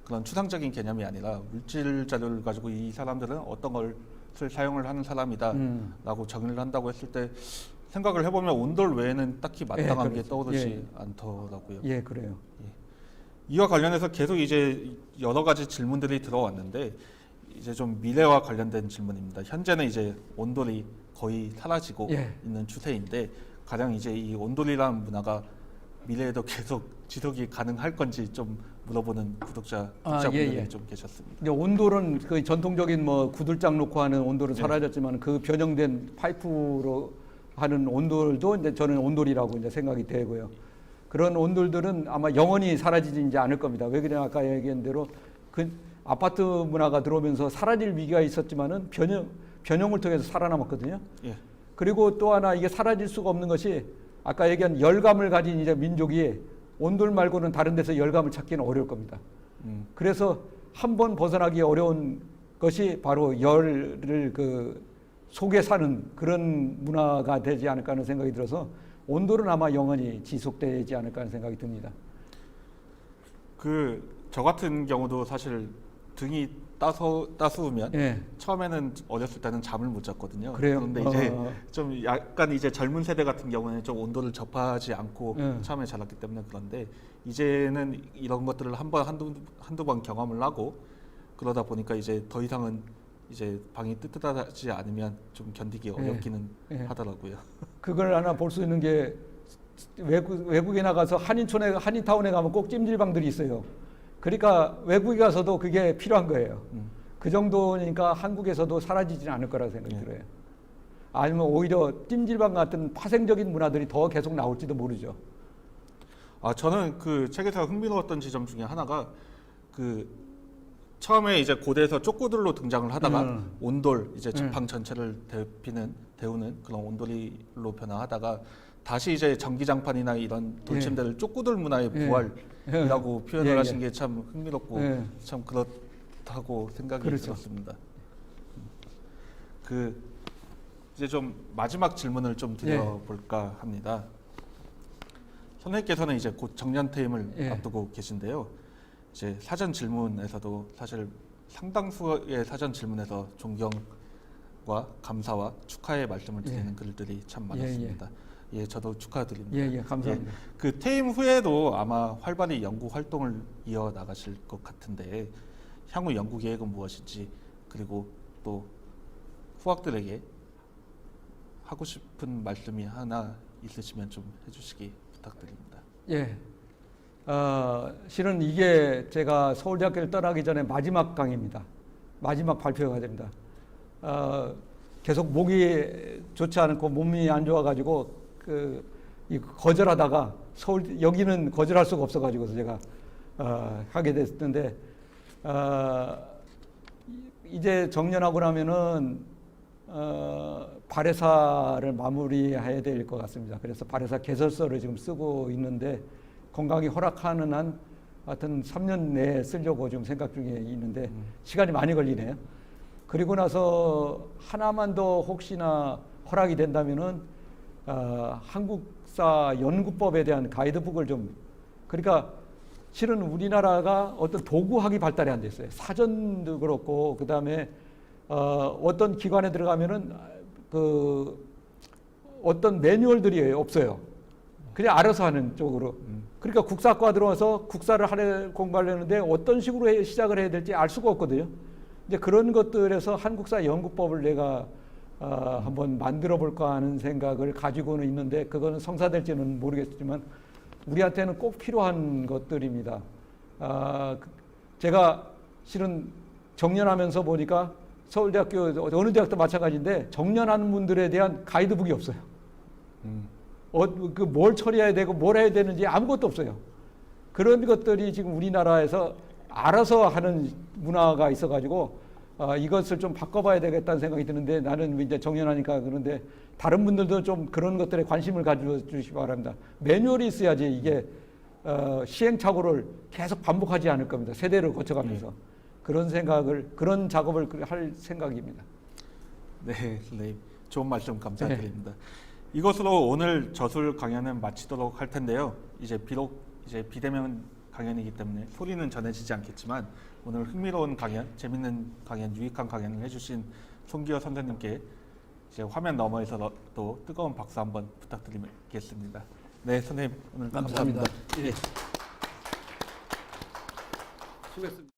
그런 추상적인 개념이 아니라 물질 자료를 가지고 이 사람들은 어떤 것을 사용을 하는 사람이다라고 정의를 한다고 했을 때 생각을 해보면 온돌 외에는 딱히 마땅한 게 그렇죠. 떠오르지 않더라고요. 예, 그래요. 이와 관련해서 계속 이제 여러 가지 질문들이 들어왔는데 이제 좀 미래와 관련된 질문입니다. 현재는 이제 온돌이 거의 사라지고 예. 있는 추세인데 가령 이제 이 온돌이라는 문화가 미래에도 계속 지속이 가능할 건지 좀 물어보는 독자분들이 좀 계셨습니다. 이제 온돌은 그 전통적인 뭐 구들장 놓고 하는 온돌은 사라졌지만 그 변형된 파이프로 하는 온돌도 이제 저는 온돌이라고 이제 생각이 되고요. 그런 온돌들은 아마 영원히 사라지지 않을 겁니다. 왜 그러냐 아까 얘기한 대로 그 아파트 문화가 들어오면서 사라질 위기가 있었지만은 변형을 통해서 살아남았거든요. 예. 그리고 또 하나 이게 사라질 수가 없는 것이 아까 얘기한 열감을 가진 이제 민족이 온돌 말고는 다른 데서 열감을 찾기는 어려울 겁니다. 그래서 한 번 벗어나기 어려운 것이 바로 열을 그 속에 사는 그런 문화가 되지 않을까 하는 생각이 들어서 온돌은 아마 영원히 지속되지 않을까 하는 생각이 듭니다. 저 같은 경우도 사실 등이 따스우면 예. 처음에는 어렸을 때는 잠을 못 잤거든요. 그래요? 그런데 이제 좀 약간 이제 젊은 세대 같은 경우는 좀 온도를 접하지 않고 처음에 자랐기 때문에 그런데 이제는 이런 것들을 한두 번 경험을 하고 그러다 보니까 이제 더 이상은 이제 방이 뜨뜻하지 않으면 좀 견디기 어렵기는 하더라고요. 그걸 하나 볼 수 있는 게 외국에 나가서 한인타운에 가면 꼭 찜질방들이 있어요. 그러니까 외국에 가서도 그게 필요한 거예요. 그 정도니까 한국에서도 사라지지는 않을 거라고 생각이 들어요. 아니면 오히려 찜질방 같은 파생적인 문화들이 더 계속 나올지도 모르죠. 저는 그 책에서 흥미로웠던 지점 중에 하나가 그 처음에 이제 고대에서 쪽구들로 등장을 하다가 온돌 이제 방 전체를 데우는 그런 온돌이로 변화하다가 다시 이제 전기장판이나 이런 돌침대를 쪽구들 문화의 부활이라고 표현을 하신 게 참 흥미롭고 참 그렇다고 생각이 들었습니다. 이제 좀 마지막 질문을 좀 드려볼까 합니다. 선생님께서는 이제 곧 정년퇴임을 앞두고 계신데요. 이제 사전 질문에서도 사실 상당수의 사전 질문에서 존경과 감사와 축하의 말씀을 드리는 글들이 참 많았습니다. 예, 저도 축하드립니다. 감사합니다. 그 퇴임 후에도 아마 활발히 연구 활동을 이어 나가실 것 같은데 향후 연구 계획은 무엇인지 그리고 또 후학들에게 하고 싶은 말씀이 하나 있으시면 좀 해주시기 부탁드립니다. 예. 실은 이게 제가 서울대학교를 떠나기 전에 마지막 강의입니다. 마지막 발표가 됩니다. 계속 목이 좋지 않고 몸이 안 좋아가지고 거절하다가 여기는 거절할 수가 없어가지고 제가 하게 됐는데 이제 정년하고 나면은 발해사를 마무리해야 될 것 같습니다. 그래서 발해사 개설서를 지금 쓰고 있는데 건강이 허락하는 한 하여튼 3년 내에 쓰려고 좀 생각 중에 있는데 시간이 많이 걸리네요. 그리고 나서 하나만 더 혹시나 허락이 된다면은 한국사 연구법에 대한 가이드북을 좀 그러니까 실은 우리나라가 어떤 도구학이 발달이 안 됐어요. 사전도 그렇고 그다음에 어떤 기관에 들어가면은 어떤 매뉴얼들이 없어요. 그냥 알아서 하는 쪽으로. 그러니까 국사과 들어와서 국사를 공부하려는데 어떤 식으로 시작을 해야 될지 알 수가 없거든요. 이제 그런 것들에서 한국사 연구법을 내가 한번 만들어 볼까 하는 생각을 가지고는 있는데 그거는 성사될지는 모르겠지만 우리한테는 꼭 필요한 것들입니다. 제가 실은 정년하면서 보니까 서울대학교 어느 대학도 마찬가지인데 정년하는 분들에 대한 가이드북이 없어요. 뭘 처리해야 되고 뭘 해야 되는지 아무것도 없어요. 그런 것들이 지금 우리나라에서 알아서 하는 문화가 있어가지고 이것을 좀 바꿔봐야 되겠다는 생각이 드는데 나는 이제 정년하니까 그런데 다른 분들도 좀 그런 것들에 관심을 가져주시기 바랍니다. 매뉴얼이 있어야지 이게 시행착오를 계속 반복하지 않을 겁니다. 세대를 거쳐가면서 그런 작업을 할 생각입니다. 네, 좋은 말씀 감사드립니다. 이것으로 오늘 저술 강연은 마치도록 할 텐데요. 비록 비대면 강연이기 때문에 소리는 전해지지 않겠지만 오늘 흥미로운 강연, 재밌는 강연, 유익한 강연을 해주신 송기호 선생님께 화면 너머에서도 뜨거운 박수 한번 부탁드리겠습니다. 네, 선생님 오늘 감사합니다. 예. 수고했습니다.